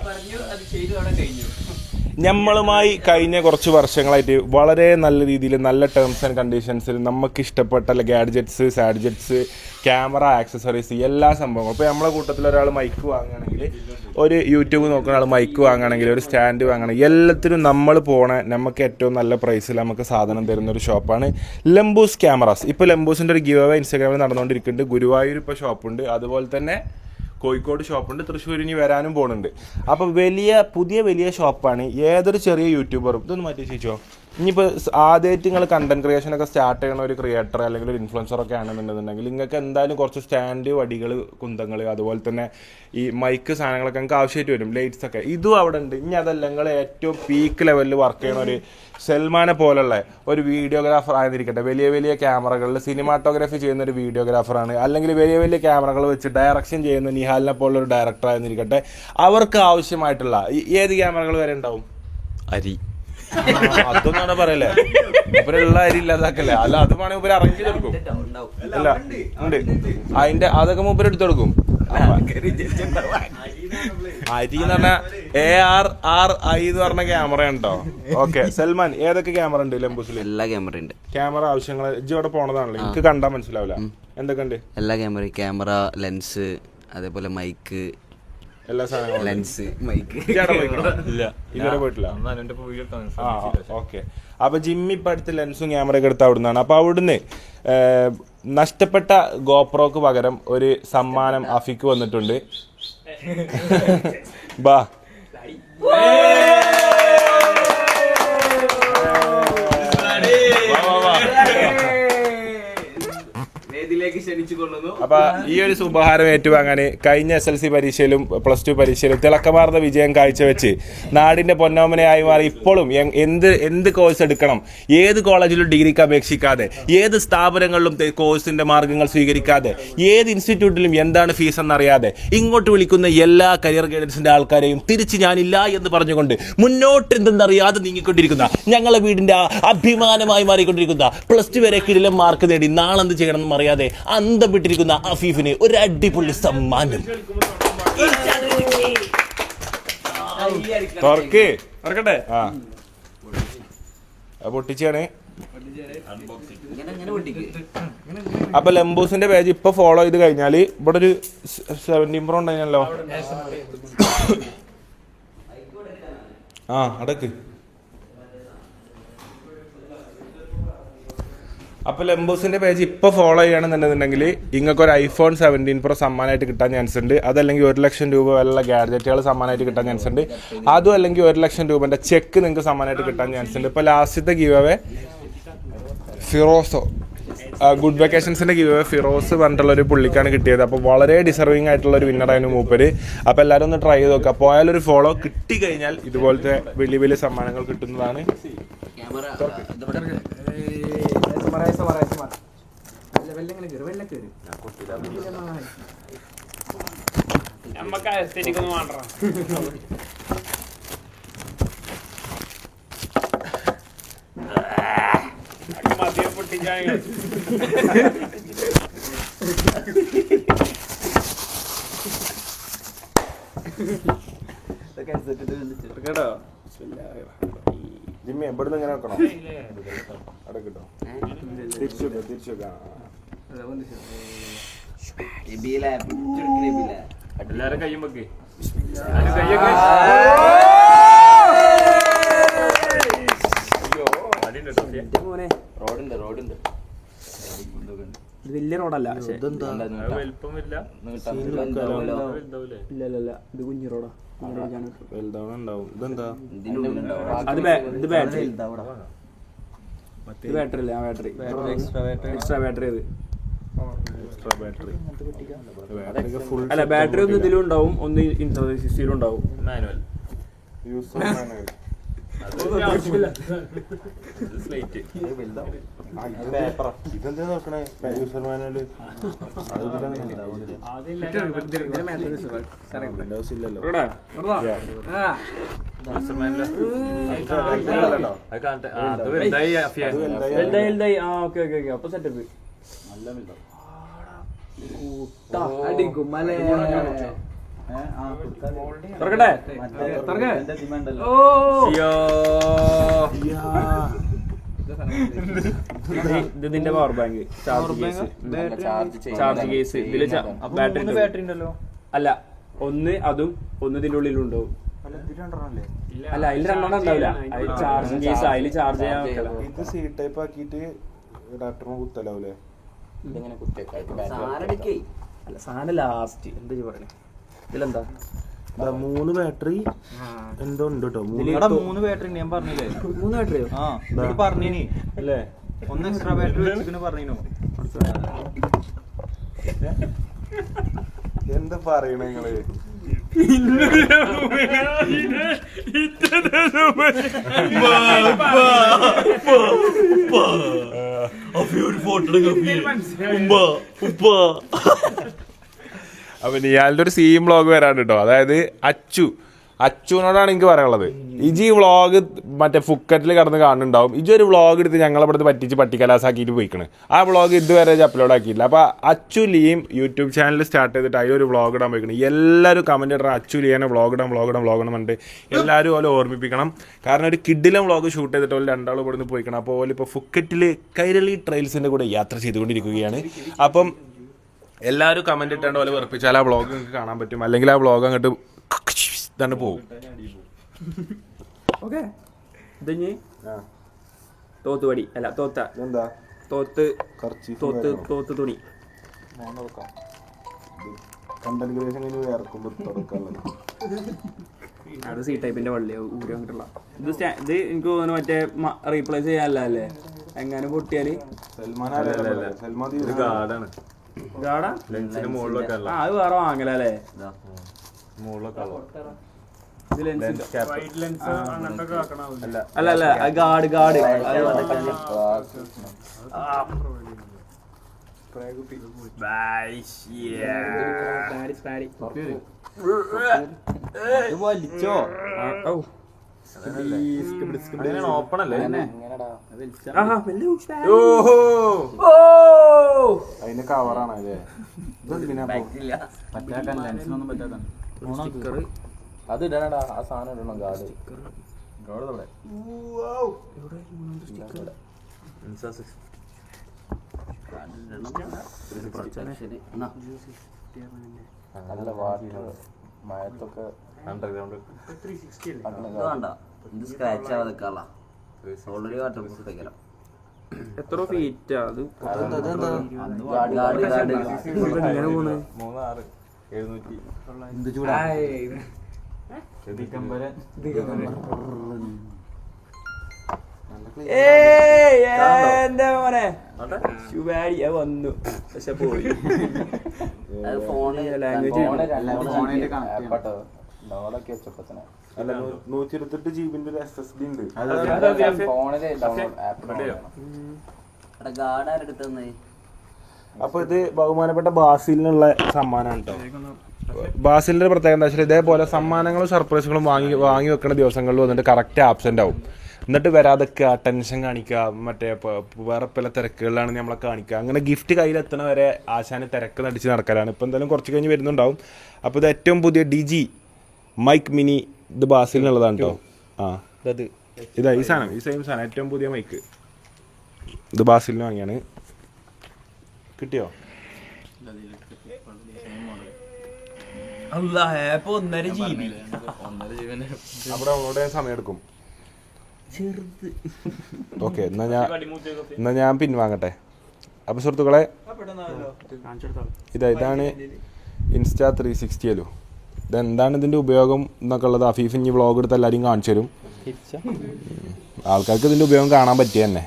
നമ്മളുമായി കഴിഞ്ഞ കുറച്ച് വർഷങ്ങളായിട്ട് വളരെ നല്ല രീതിയിൽ നല്ല ടേംസ് ആൻഡ് കണ്ടീഷൻസിൽ നമുക്ക് ഇഷ്ടപ്പെട്ട ഗാഡ്ജറ്റ്സ്, സാഡ്ജറ്റ്സ്, ക്യാമറ, ആക്സസറീസ്, എല്ലാ സംഭവങ്ങളും. ഇപ്പോൾ നമ്മളെ കൂട്ടത്തിൽ ഒരാൾ മൈക്ക് വാങ്ങുകയാണെങ്കിൽ, ഒരു യൂട്യൂബ് നോക്കുന്ന ആൾ മൈക്ക് വാങ്ങുകയാണെങ്കിൽ, ഒരു സ്റ്റാൻഡ് വാങ്ങുകയാണെങ്കിൽ, എല്ലാത്തിനും നമ്മൾ നമുക്ക് ഏറ്റവും നല്ല പ്രൈസിൽ നമുക്ക് സാധനം തരുന്ന ഒരു ഷോപ്പാണ് ലംബൂസ് ക്യാമറാസ്. ഇപ്പോൾ ലംബൂസിൻ്റെ ഒരു ഗിവ് അവേ ഇൻസ്റ്റാഗ്രാമിൽ നടന്നുകൊണ്ടിരിക്കുന്നുണ്ട്. ഗുരുവായൂർ ഇപ്പോൾ ഷോപ്പുണ്ട്, അതുപോലെ തന്നെ കോഴിക്കോട് ഷോപ്പുണ്ട്, തൃശ്ശൂർ ഇനി വരാനും പോകുന്നുണ്ട്. അപ്പോൾ പുതിയ ഷോപ്പാണ്. ഏതൊരു ചെറിയ യൂട്യൂബറും ഇതൊന്ന് മാറ്റി ചോദിച്ചോ. ഇനിയിപ്പോൾ ആദ്യമായിട്ട് നിങ്ങൾ കണ്ടന്റ് ക്രിയേഷനൊക്കെ സ്റ്റാർട്ട് ചെയ്യണ ഒരു ക്രിയേറ്റർ അല്ലെങ്കിൽ ഒരു ഇൻഫ്ലുവൻസറൊക്കെ ആണെന്നുണ്ടെന്നുണ്ടെങ്കിൽ നിങ്ങൾക്ക് എന്തായാലും കുറച്ച് സ്റ്റാൻഡ്, വടികൾ, കുന്തങ്ങൾ, അതുപോലെ തന്നെ ഈ മൈക്ക് സാധനങ്ങളൊക്കെ നിങ്ങൾക്ക് ആവശ്യമായിട്ട് വരും. ലൈറ്റ്സ് ഒക്കെ ഇതും അവിടെ ഉണ്ട്. ഇനി അതല്ല, നിങ്ങൾ ഏറ്റവും പീക്ക് ലെവലിൽ വർക്ക് ചെയ്യണ ഒരു സൽമാനെ പോലുള്ള ഒരു വീഡിയോഗ്രാഫർ ആയിരിക്കട്ടെ, വലിയ ക്യാമറകളിൽ സിനിമാറ്റോഗ്രാഫി ചെയ്യുന്ന ഒരു വീഡിയോഗ്രാഫറാണ്, അല്ലെങ്കിൽ വലിയ ക്യാമറകൾ വെച്ച് ഡയറക്ഷൻ ചെയ്യുന്ന നിഹാലിനെ പോലുള്ള ഒരു ഡയറക്ടർ ആയിരിക്കട്ടെ, അവർക്ക് ആവശ്യമായിട്ടുള്ള ഏത് ക്യാമറകൾ വരെ ഉണ്ടാവും? അരി അതൊന്നാണ് പറയല്ലേ, ഇവരുള്ള അരി ഇല്ലാതാക്കല്ലേ. അല്ല, അത് വേണമെങ്കിൽ ഇവർ അറേഞ്ച് ചെയ്ത് കൊടുക്കും. അല്ല ഉണ്ട്, അതിന്റെ അതൊക്കെ മൂപ്പര് എടുത്തു കൊടുക്കും. അരി എന്ന് പറഞ്ഞാൽ ARRI എന്ന് പറഞ്ഞ ക്യാമറ ഉണ്ടോ? ഓക്കെ. സൽമാൻ, ഏതൊക്കെ ക്യാമറ ഉണ്ട് ലംബൂസിൽ? എല്ലാ ക്യാമറ ഉണ്ട്. ക്യാമറ ആവശ്യങ്ങൾ ഇജ്ജ് ഇവിടെ പോണതാണല്ലോ, എനിക്ക് കണ്ടാൽ മനസ്സിലാവില്ല. എന്തൊക്കെ ഉണ്ട്? എല്ലാ ക്യാമറ, ലെൻസ്, അതേപോലെ മൈക്ക്, എല്ലാ സാധനങ്ങളും. Lens, mic. ഇതുവരെ പോയിട്ടില്ല. ഓക്കെ. അപ്പൊ ജിമ്മി ഇപ്പൊ അടുത്ത് ലെൻസും ക്യാമറയൊക്കെ എടുത്ത് അവിടുന്നാണ്. അപ്പൊ അവിടുന്ന് നഷ്ടപ്പെട്ട ഗോപ്രോക്ക് പകരം ഒരു സമ്മാനം അഫിക്ക് വന്നിട്ടുണ്ട്. ബാ അപ്പൊ ഈ ഒരു സുപഹാരം ഏറ്റുവാങ്ങാന് കഴിഞ്ഞ SLC പരീക്ഷയിലും +2 പരീക്ഷയിലും തിളക്കമാർന്ന വിജയം കാഴ്ചവെച്ച് നാടിന്റെ പൊന്നോമനയായി മാറി ഇപ്പോഴും എന്ത് കോഴ്സ് എടുക്കണം, ഏത് കോളേജിലും ഡിഗ്രിക്ക് അപേക്ഷിക്കാതെ, ഏത് സ്ഥാപനങ്ങളിലും കോഴ്സിന്റെ മാർഗങ്ങൾ സ്വീകരിക്കാതെ, ഏത് ഇൻസ്റ്റിറ്റ്യൂട്ടിലും എന്താണ് ഫീസ് എന്നറിയാതെ ഇങ്ങോട്ട് വിളിക്കുന്ന എല്ലാ കരിയർ ഗൈഡൻസിന്റെ ആൾക്കാരെയും തിരിച്ച് ഞാനില്ല എന്ന് പറഞ്ഞുകൊണ്ട് മുന്നോട്ട് എന്തെന്നറിയാതെ നീങ്ങിക്കൊണ്ടിരിക്കുന്ന ഞങ്ങളെ വീടിന്റെ അഭിമാനമായി മാറിക്കൊണ്ടിരിക്കുന്ന +2 വരെ കിടിലം മാർക്ക് നേടി നാളെന്ത് ചെയ്യണമെന്ന് അറിയാതെ അന്തം വിട്ടിരിക്കുന്ന അഫീഫിന് ഒരു അടിപൊളി സമ്മാനം. തുറക്കട്ടെ. ആ പൊട്ടിച്ചാണ്. അപ്പൊ ലംബൂസിന്റെ പേജ് ഇപ്പൊ ഫോളോ ചെയ്ത് കഴിഞ്ഞാല് ഇവിടെ ഒരു 17 Pro ഉണ്ടായിരുന്നല്ലോ. ആ അടക്ക്. അപ്പൊ ലംബൂസിന്റെ പേജ് ഇപ്പൊ ഫോളോ ചെയ്യുകയാണെന്നുണ്ടെങ്കിൽ നിങ്ങൾക്ക് ഒരു iPhone 17 Pro സമ്മാനമായിട്ട് കിട്ടാൻ ചാൻസ് ഉണ്ട്. അതല്ലെങ്കിൽ 1 ലക്ഷം രൂപ വരെയുള്ള ഗാഡ്ജറ്റുകൾ സമ്മാനമായിട്ട് കിട്ടാൻ ചാൻസ് ഉണ്ട്. അതും അല്ലെങ്കിൽ 1 ലക്ഷം രൂപന്റെ ചെക്ക് നിങ്ങൾക്ക് സമ്മാനമായിട്ട് കിട്ടാൻ ചാൻസ് ഉണ്ട്. ഇപ്പൊ ലാസ്റ്റത്തെ ഗീവ് അവേ ഫിറോസോ ഗുഡ് വെക്കേഷൻസിന്റെ ഗീവ് അവേ ഫിറോസ് പറഞ്ഞിട്ടുള്ള ഒരു പുള്ളിക്കാണ് കിട്ടിയത്. അപ്പോൾ വളരെ ഡിസർവിംഗ് ആയിട്ടുള്ള ഒരു വിന്നറായിരുന്നു മൂപ്പര്. അപ്പോൾ എല്ലാവരും ഒന്ന് ട്രൈ ചെയ്ത് നോക്കുക. പോയാലൊരു ഫോളോ കിട്ടി കഴിഞ്ഞാൽ ഇതുപോലത്തെ വലിയ വലിയ സമ്മാനങ്ങൾ കിട്ടുന്നതാണ്. കേട്ടോ ജിമ്മി എവിടുന്ന് ഇങ്ങനെ വെക്കണോ? അവിടെ കിട്ടോ? തിരിച്ചു വെക്കാം. എല്ലാരും കയ്യും വെക്കേ. റോഡുണ്ട് വലിയ റോഡല്ല, വലിപ്പമില്ല. ഇല്ല ഇത് കുഞ്ഞു റോഡാ. വലുതാവുണ്ടാവും. ഇതെന്താ? അത് ഇത് ബാറ്ററി അല്ലേ? ആ ബാറ്ററി എക്സ്ട്രാ ബാറ്ററി. അല്ല ബാറ്ററി ഒന്ന് ഇതിലും ഉണ്ടാവും, ഒന്ന് ഇൻസിലും ഉണ്ടാവും. മാനുവൽ ഇതെന്താ നോക്കണേ? യൂസർ മാനുവല് അപ്പൊ സെറ്റപ്പ് ഇതിന്റെ പവർ ബാങ്ക്, ചാർജ് കേസ്. ഇതില് ബാറ്ററി ഉണ്ടല്ലോ. അല്ല ഒന്ന് അതും ഒന്ന് ഇതിന്റെ ഉള്ളിലും ഉണ്ടാവും. അല്ല അതിൽ 2 ഉണ്ടാവില്ല. ചാർജിങ് കേസ് അതിൽ ചാർജ് ചെയ്യാൻ. ഇത് സി ടൈപ്പ് ആക്കിയിട്ട് ഡോക്ടറിന് കുത്തലാവൂലേ? അല്ല സാധനം ലാസ്റ്റ് എന്താ പറയണേ? ഇതിലെന്താ 3 ബാറ്ററി എന്തോ ഉണ്ട് കേട്ടോ. 3 ബാറ്ററി ഞാൻ പറഞ്ഞില്ലേ? 3 ബാറ്ററിയോ? ആ പറഞ്ഞിനി അല്ലേ? 1 എക്സ്ട്രാ ബാറ്ററി വെച്ചിട്ട് പറഞ്ഞിനു. എന്താ പറയണേ നിങ്ങള്? അപ്പൊ ഇയാളുടെ ഒരു സീം വ്ളോഗ് വരാണ്ട് കേട്ടോ. അതായത് അച്ചുവിനോടാണ് എനിക്ക് പറയാനുള്ളത്. ഇജി വ്ളോഗ് മറ്റേ ഫുക്കറ്റിൽ കിടന്ന് കാണുന്നുണ്ടാവും. ഇജൊരു വ്ളോഗ് എടുത്ത് ഞങ്ങളവിടുന്ന് പറ്റിച്ച് പട്ടിക്കലാസാക്കിയിട്ട് പോയിക്കണ്. ആ വ്ളോഗ് ഇതുവരെ അപ്ലോഡ് ആക്കിയില്ല. അപ്പോൾ അച്ചു ലിയും യൂട്യൂബ് ചാനൽ സ്റ്റാർട്ട് ചെയ്തിട്ട് അതിലൊരു വ്ളോഗ് ഇടാൻ പോയിക്കണം. എല്ലാവരും കമൻറ്റ് ഇടണം അച്ചു ലിയാനെ വ്ളോഗ് ഇടാൻ പറഞ്ഞിട്ട് എല്ലാവരും ഓലെ ഓർമ്മിപ്പിക്കണം. കാരണം ഒരു കിഡിലും വ്ളോഗ് ഷൂട്ട് ചെയ്തിട്ട് ഓല് 2 ആൾ ഇവിടുന്ന് പോയിക്കണം. അപ്പോൾ ഓലിപ്പോൾ ഫുക്കറ്റിൽ കൈരളി ട്രയൽസിൻ്റെ കൂടെ യാത്ര ചെയ്തുകൊണ്ടിരിക്കുകയാണ്. അപ്പം എല്ലാവരും കമൻറ്റ് ഇട്ടാണ്ട് പോലെ വെറുപ്പിച്ചാൽ ആ വ്ളോഗ് നിങ്ങൾക്ക് കാണാൻ പറ്റും. അല്ലെങ്കിൽ ആ വ്ളോഗ് അങ്ങോട്ട് തന്നെ പോകും. ഓക്കെ തോത്തുപടി അല്ല തോത്ത എന്താ തോത്ത് തോത്ത് തുണി കണ്ടന്റ് ക്രിയേഷൻ കഴിഞ്ഞ് വേർക്കുമ്പോൾ തുടക്കാനുള്ളത്. അത് സി ടൈപ്പിന്റെ വള്ളിയാവും ഊരി അങ്ങോട്ടുള്ള ഇത് ഇത് എനിക്ക് തോന്നുന്നു മറ്റേ റീപ്ലേസ് ചെയ്യാനല്ല അല്ലേ എങ്ങനെ പൊട്ടിയാല് ഗാർഡാണ് ഗാഡാ ലെൻസിന് മുകളിലൊക്കെ ആ അത് വേറെ വാങ്ങലല്ലേ മുകളിലൊക്കെ അല്ല അല്ല ഗാഡ് ഗാഡ് വലിച്ചോ ഓപ്പൺ അല്ലേ? അതിന്റെ കവറാണ് അല്ലേ? ലെൻസിനൊന്നും പറ്റാത്ത അത് ഇടാനടാ ആ സാധനം ഇടണം ഗാർഡ് അവിടെ നല്ല വാട്ടർ മഴത്തൊക്കെ അണ്ടർഗ്രൗണ്ട് സ്ക്രാച്ച് ആവാതെക്കാള ഓൾറെഡി വാട്ടർ പ്രൂഫ് ഇട്ടേക്കലോ. എത്ര ഫീറ്റാ അത്? 3,600 എന്റെ മോനെ ശുഭാരി അത് വന്നു പക്ഷെ പോയി. അത് ഫോണ് ലാംഗ്വേജ് അല്ല 128 GB ഒരു SSD ഉണ്ട്. ഗാർഡ് ആരെടുത്തന്നേ? അപ്പൊ ഇത് ബഹുമാനപ്പെട്ട ബാസിലിനുള്ള സമ്മാനമാണ് കേട്ടോ. ബാസിലിന്റെ പ്രത്യേകത എന്താ വെച്ചാൽ ഇതേപോലെ സമ്മാനങ്ങളും സർപ്രൈസുകളും വാങ്ങി വെക്കുന്ന ദിവസങ്ങളിൽ വന്നിട്ട് കറക്റ്റ് ആബ്സെന്റ് ആവും. എന്നിട്ട് വരാതൊക്കെ ടെൻഷൻ കാണിക്കുക, മറ്റേ വേറെ പല തിരക്കുകളിലാണ് നമ്മളെ കാണിക്കുക. അങ്ങനെ ഗിഫ്റ്റ് കയ്യിലെത്തണ വരെ ആശാന് തിരക്ക് നടിച്ച് നടക്കലാണ്. ഇപ്പം എന്തായാലും കുറച്ച് കഴിഞ്ഞ് വരുന്നുണ്ടാവും. അപ്പോൾ ഇത് ഏറ്റവും പുതിയ DG മൈക്ക് മിനി, ഇത് ബാസിലിനുള്ളതാണ് കേട്ടോ. ആ ഇതാ ഈ സാധനം, ഈ സെയിം സാധനം, ഏറ്റവും പുതിയ മൈക്ക് ഇത് ബാസിലിന് വാങ്ങിയാണ്. കിട്ടിയോ? $1.5 GB. അവിടെ അവിടെ സമയം എടുക്കും. ഓക്കെ, എന്നാ ഞാൻ പിൻവാങ്ങട്ടെ. അപ്പോൾ സുഹൃത്തുക്കളെ, ഇതാണ് ഇൻസ്റ്റാ 360 അല്ലോ. ഇതെന്താണ് ഇതിൻ്റെ ഉപയോഗം എന്നൊക്കെ ഉള്ളത് അഫീഫ് ഇനി വ്ളോഗ് എടുത്ത് എല്ലാവരും കാണിച്ചു തരും. ആൾക്കാർക്ക് ഇതിൻ്റെ ഉപയോഗം കാണാൻ പറ്റിയ തന്നെ.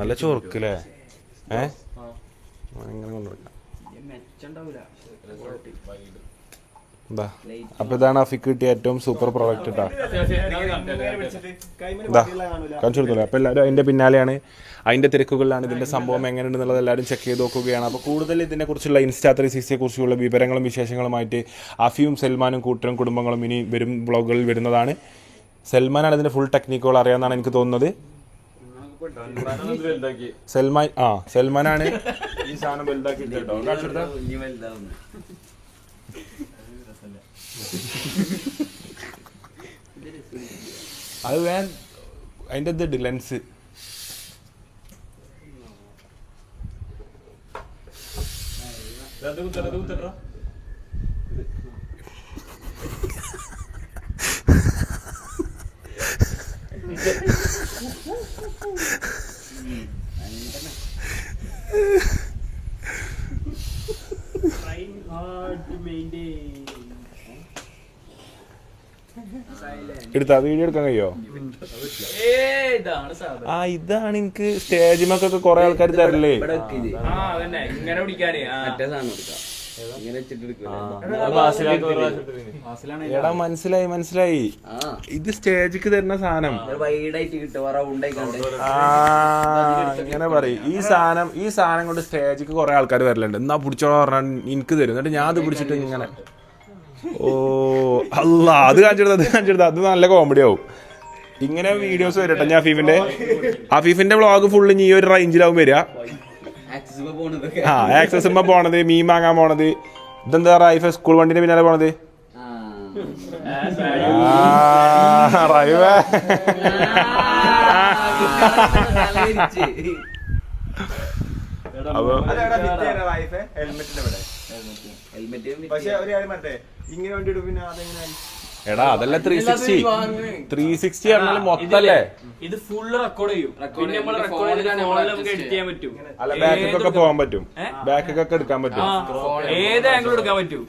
നല്ല ചൊറുക്കല്ലേ? ഇങ്ങനെ കൊണ്ടുവരാം. എന്താ അപ്പൊ ഇതാണ് അഫിക്ക് കിട്ടിയ ഏറ്റവും സൂപ്പർ പ്രോഡക്റ്റ് കേട്ടോ. കാണിച്ചു കൊടുത്തല്ലോ. അപ്പൊ എല്ലാവരും അതിന്റെ പിന്നാലെയാണ്, അതിന്റെ തിരക്കുകളിലാണ്. ഇതിന്റെ സംഭവം എങ്ങനെയുണ്ടെന്നുള്ളത് എല്ലാവരും ചെക്ക് ചെയ്ത് നോക്കുകയാണ്. അപ്പോൾ കൂടുതൽ ഇതിനെ കുറിച്ചുള്ള ഇൻസ്റ്റാ 360യെ കുറിച്ചുള്ള വിവരങ്ങളും വിശേഷങ്ങളുമായിട്ട് അഫിയും സൽമാനും കൂട്ടരും കുടുംബങ്ങളും ഇനി വരും വ്ളോഗുകളിൽ വരുന്നതാണ്. സൽമാനാണ് ഇതിന്റെ ഫുൾ ടെക്നിക്കുകൾ അറിയാമെന്നാണ് എനിക്ക് തോന്നുന്നത്. സൽമാനാണ് ഈ സാധനം വലുതാക്കി. അത് അതിൻ്റെ ഇത് ലെൻസ് എടുത്താ വീഡിയോ എടുക്കാൻ കഴിയോ? ആ ഇതാണ് എനിക്ക് സ്റ്റേജിമൊക്കെ കുറെ ആൾക്കാർ തരല്ലേ. എടാ മനസ്സിലായി. ഇത് സ്റ്റേജിക്ക് തരുന്ന സാധനം. ഇങ്ങനെ പറയും. ഈ സാധനം കൊണ്ട് സ്റ്റേജിക്ക് കുറെ ആൾക്കാർ വരലുണ്ട്. എന്നാ പിടിച്ചോളാം പറഞ്ഞാൽ എനിക്ക് തരും. എന്നിട്ട് ഞാൻ അത് പിടിച്ചിട്ട് ഇങ്ങനെ ഓ അല്ല അത് കാണിച്ചെടുത്ത അത് നല്ല കോമഡി ആവും. ഇങ്ങനെ വീഡിയോസ് വരട്ടെ. ഞാൻ അഫീഫിന്റെ വ്ളോഗ് ഫുള്ള് ഈ ഒരു റേഞ്ചിലാവും വരിക. ആക്സസുമ്പോ പോണത്, മീൻ വാങ്ങാൻ പോണത്. ഇതെന്താ റൈഫ സ്കൂൾ വണ്ടിന്റെ പിന്നാലെ പോണത്. റൈവേ പക്ഷെ ഒരു കാര്യം പറഞ്ഞേ, ഇങ്ങനെ വണ്ടി പിന്നെ അതെങ്ങനെ എടാ അതല്ല 360 പറഞ്ഞാൽ മൊത്തല്ലേ. ഇത് ഫുള്ള് റെക്കോർഡ് ചെയ്യും. പിന്നെ നമ്മൾ റെക്കോർഡ് ചെയ്തിട്ട് ഫോണിൽ നമുക്ക് എഡിറ്റ് ചെയ്യാൻ പറ്റും. അല്ല ബാക്കൊക്കെ പോകാൻ പറ്റും, ബാക്കൊക്കെ എടുക്കാൻ പറ്റും, ഏത് ആംഗിൾ എടുക്കാൻ പറ്റും.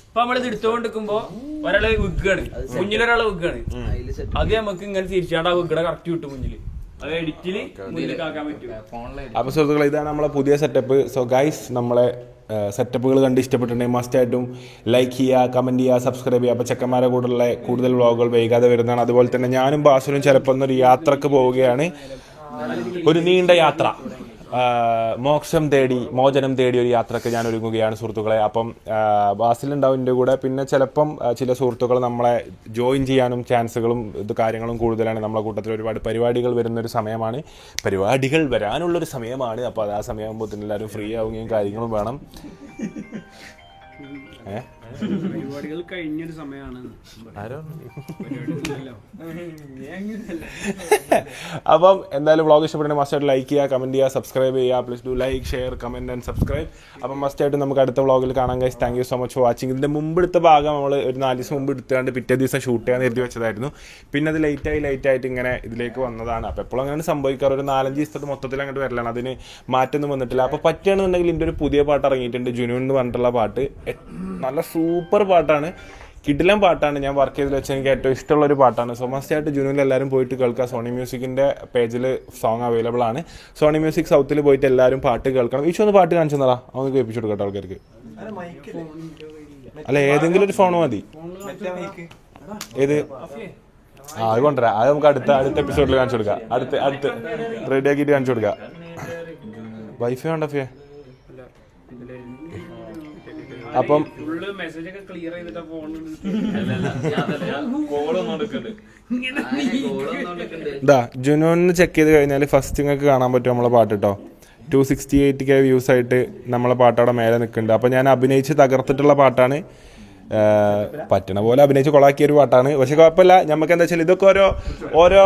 ഇപ്പൊ നമ്മളിത് എടുത്തോണ്ടിരിക്കുമ്പോ ഒരാള് വിഗാണ്, മുന്നിലൊരാള് വിഗാണ്, അത് നമുക്ക് ഇങ്ങനെ തിരിച്ചാണ്ട് ആ വിഗടെ കറക്റ്റ് കിട്ടും മുന്നില്. അത് എഡിറ്റില് മുന്നിലേക്ക് ആക്കാൻ പറ്റും. അപ്പൊ സുഹൃത്തുക്കളെ ഇതാണ് നമ്മളെ പുതിയ സെറ്റപ്പ്. സോ ഗൈസ് നമ്മളെ സെറ്റപ്പുകൾ കണ്ട് ഇഷ്ടപ്പെട്ടിട്ടുണ്ടെങ്കിൽ മസ്റ്റായിട്ടും ലൈക്ക് ചെയ്യുക, കമൻറ്റ് ചെയ്യുക, സബ്സ്ക്രൈബ് ചെയ്യുക. അപ്പോൾ ചെക്കന്മാരെ കൂടെയുള്ള കൂടുതൽ വ്ളോഗുകൾ വൈകാതെ വരുന്നതാണ്. അതുപോലെ തന്നെ ഞാനും ബാസുനും ചിലപ്പോൾ ഒന്നൊരു യാത്രക്ക് പോവുകയാണ്, ഒരു നീണ്ട യാത്ര, മോക്ഷം തേടി മോചനം തേടി ഒരു യാത്രക്ക് ഞാൻ ഒരുങ്ങുകയാണ് സുഹൃത്തുക്കളെ. അപ്പം ബാസിലുണ്ടാവും എൻ്റെ കൂടെ. പിന്നെ ചിലപ്പം ചില സുഹൃത്തുക്കൾ നമ്മളെ ജോയിൻ ചെയ്യാനും ചാൻസുകളും കാര്യങ്ങളും കൂടുതലാണ്. നമ്മളെ കൂട്ടത്തിൽ ഒരുപാട് പരിപാടികൾ വരുന്നൊരു സമയമാണ്, പരിപാടികൾ വരാനുള്ളൊരു സമയമാണ്. അപ്പോൾ അത് ആ സമയമാകുമ്പോൾ തന്നെ എല്ലാവരും ഫ്രീ ആവുകയും കാര്യങ്ങളും വേണം. പരിപാടികൾ കഴിഞ്ഞൊരു സമയമാണ്. അപ്പം എന്തായാലും വ്ളോഗ് ഇഷ്ടപ്പെടുന്ന മസ്റ്റായിട്ട് ലൈക്ക് ചെയ്യുക, കമൻറ്റ് ചെയ്യുക, സബ്സ്ക്രൈബ് ചെയ്യുക. Please do like, share, comment and subscribe. അപ്പം മസ്റ്റായിട്ട് നമുക്ക് അടുത്ത വ്ളോഗിൽ കാണാം guys. Thank you so much for watching. ഇതിൻ്റെ മുമ്പ് എടുത്ത ഭാഗം നമ്മൾ ഒരു 4 ദിവസം മുമ്പ് എടുത്തുകൊണ്ട് പിറ്റേ ദിവസം ഷൂട്ട് ചെയ്യാൻ എഴുതി വെച്ചതായിരുന്നു. പിന്നെ അത് ലേറ്റായിട്ട് ഇങ്ങനെ ഇതിലേക്ക് വന്നതാണ്. അപ്പോൾ എപ്പോഴും അങ്ങനെ സംഭവിക്കാറ്, ഒരു 4-5 ദിവസത്തെ മൊത്തത്തിൽ അങ്ങോട്ട് വരലാണ്, അതിന് മാറ്റമൊന്നും വന്നിട്ടില്ല. അപ്പോൾ പറ്റുകയാണെന്നുണ്ടെങ്കിൽ ഇതിൻ്റെ ഒരു പുതിയ പാട്ട് ഇറങ്ങിയിട്ടുണ്ട്, ജുനൂൻ എന്ന് പറഞ്ഞിട്ടുള്ള പാട്ട്. നല്ല സൂപ്പർ പാട്ടാണ്, കിടിലൻ പാട്ടാണ്. ഞാൻ വർക്ക് ചെയ്തതിൽ വെച്ച് എനിക്ക് ഏറ്റവും ഇഷ്ടമുള്ളൊരു പാട്ടാണ്. സോ മസ്റ്റായിട്ട് ജുനൂനിൽ എല്ലാവരും പോയിട്ട് കേൾക്കുക. സോണി മ്യൂസിക്കിൻ്റെ പേജിൽ സോങ് അവൈലബിൾ ആണ്. സോണി മ്യൂസിക് സൗത്തിൽ പോയിട്ട് എല്ലാവരും പാട്ട് കേൾക്കണം. ഈശോ ഒന്ന് പാട്ട് കാണിച്ചു തന്നാ, അവന്ന് കേൾപ്പിച്ചു കൊടുക്കട്ടെ ആൾക്കാർക്ക്. അല്ല ഏതെങ്കിലും ഒരു ഫോൺ മതി. ഏത് അത് കൊണ്ടുവരാം, അത് നമുക്ക് അടുത്ത എപ്പിസോഡിൽ കാണിച്ചു കൊടുക്കാം. അടുത്ത് റെഡി ആക്കിയിട്ട് കാണിച്ചു കൊടുക്കാം. വൈഫൈ വേണ്ട ഫിയ. അപ്പം ഇതാ ജുനൂന്ന് ചെക്ക് ചെയ്ത് കഴിഞ്ഞാൽ ഫസ്റ്റ് നിങ്ങൾക്ക് കാണാൻ പറ്റും നമ്മളെ പാട്ട് കേട്ടോ. 268K വ്യൂസ് ആയിട്ട് നമ്മളെ പാട്ട് അവിടെ മേലെ നിൽക്കുന്നുണ്ട്. അപ്പോൾ ഞാൻ അഭിനയിച്ച് തകർത്തിട്ടുള്ള പാട്ടാണ്, പറ്റണ പോലെ അഭിനയിച്ച് കൊളാക്കിയ ഒരു പാട്ടാണ്. പക്ഷെ കുഴപ്പമില്ല, നമുക്ക് എന്താ വെച്ചാൽ ഇതൊക്കെ ഓരോ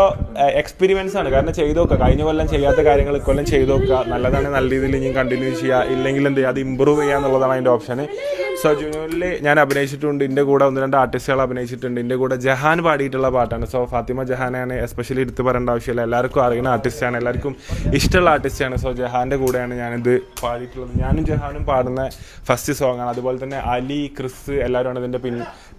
എക്സ്പീരിയൻസ് ആണ്. കാരണം ചെയ്ത് നോക്കുക, കഴിഞ്ഞ കൊല്ലം ചെയ്യാത്ത കാര്യങ്ങൾ ഇക്കൊല്ലം ചെയ്ത് നോക്കുക. നല്ലതാണ്, നല്ല രീതിയിൽ ഇനി കണ്ടിന്യൂ ചെയ്യുക, ഇല്ലെങ്കിൽ എന്ത് ചെയ്യുക, അത് ഇമ്പ്രൂവ് ചെയ്യുക എന്നുള്ളതാണ് അതിൻ്റെ ഓപ്ഷൻ. സോ ജുനൂനിൽ ഞാൻ അഭിനയിച്ചിട്ടുണ്ട്, എൻ്റെ കൂടെ 1-2 ആർട്ടിസ്റ്റുകൾ അഭിനയിച്ചിട്ടുണ്ട്. എൻ്റെ കൂടെ ജഹാൻ പാടിയിട്ടുള്ള പാട്ടാണ്. സോ ഫാത്തിമ ജഹാനാണ് എസ്പെഷ്യലി എടുത്ത് പറയേണ്ട ആവശ്യമില്ല, എല്ലാവർക്കും അറിയുന്ന ആർട്ടിസ്റ്റാണ്, എല്ലാവർക്കും ഇഷ്ടമുള്ള ആർട്ടിസ്റ്റാണ്. സോ ജഹാൻ്റെ കൂടെയാണ് ഞാനിത് പാടിയിട്ടുള്ളത്. ഞാനും ജഹാനും പാടുന്ന ഫസ്റ്റ് സോങ്ങാണ്. അതുപോലെ തന്നെ അലി, ക്രിസ് എല്ലാവരും ഇതിൻ്റെ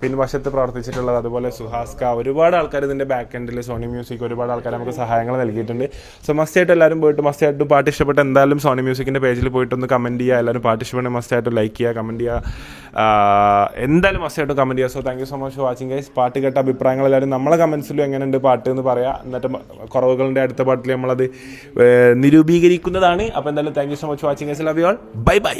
പിൻവശത്ത് പ്രവർത്തിച്ചിട്ടുള്ളത്. അതുപോലെ സുഹാസ്ക, ഒരുപാട് ആൾക്കാർ ഇതിൻ്റെ ബാക്ക് എൻഡിൽ, സോണി മ്യൂസിക് ഒരുപാട് ആൾക്കാർ നമുക്ക് സഹായങ്ങൾ നൽകിയിട്ടുണ്ട്. സോ മസ്റ്റായിട്ട് എല്ലാവരും പോയിട്ട് മസ്റ്റായിട്ട് പാട്ട് ഇഷ്ടപ്പെട്ട എന്തായാലും സോണി മ്യൂസിക്കിൻ്റെ പേജിൽ പോയിട്ടൊന്ന് കമൻറ്റ് ചെയ്യുക. എല്ലാവരും പാട്ട് ഇഷ്ടപ്പെട്ട മസ്റ്റായിട്ട് ലൈക്ക് ചെയ്യുക, കമൻറ്റ് ചെയ്യുക, എന്തായാലും മസ്റ്റായിട്ട് കമൻറ്റ് ചെയ്യുക. So thank you so much for watching guys. പാട്ട് കേട്ട അഭിപ്രായങ്ങൾ എല്ലാവരും നമ്മളെ കമൻസിലും എങ്ങനെയുണ്ട് പാട്ട് എന്ന് പറയാം. എന്നിട്ട് കുറവുകളുടെ അടുത്ത പാട്ടിൽ നമ്മളത് നിരൂപീകരിക്കുന്നതാണ്. അപ്പോൾ എന്തായാലും thank you so much watching guys. Love you all, bye bye.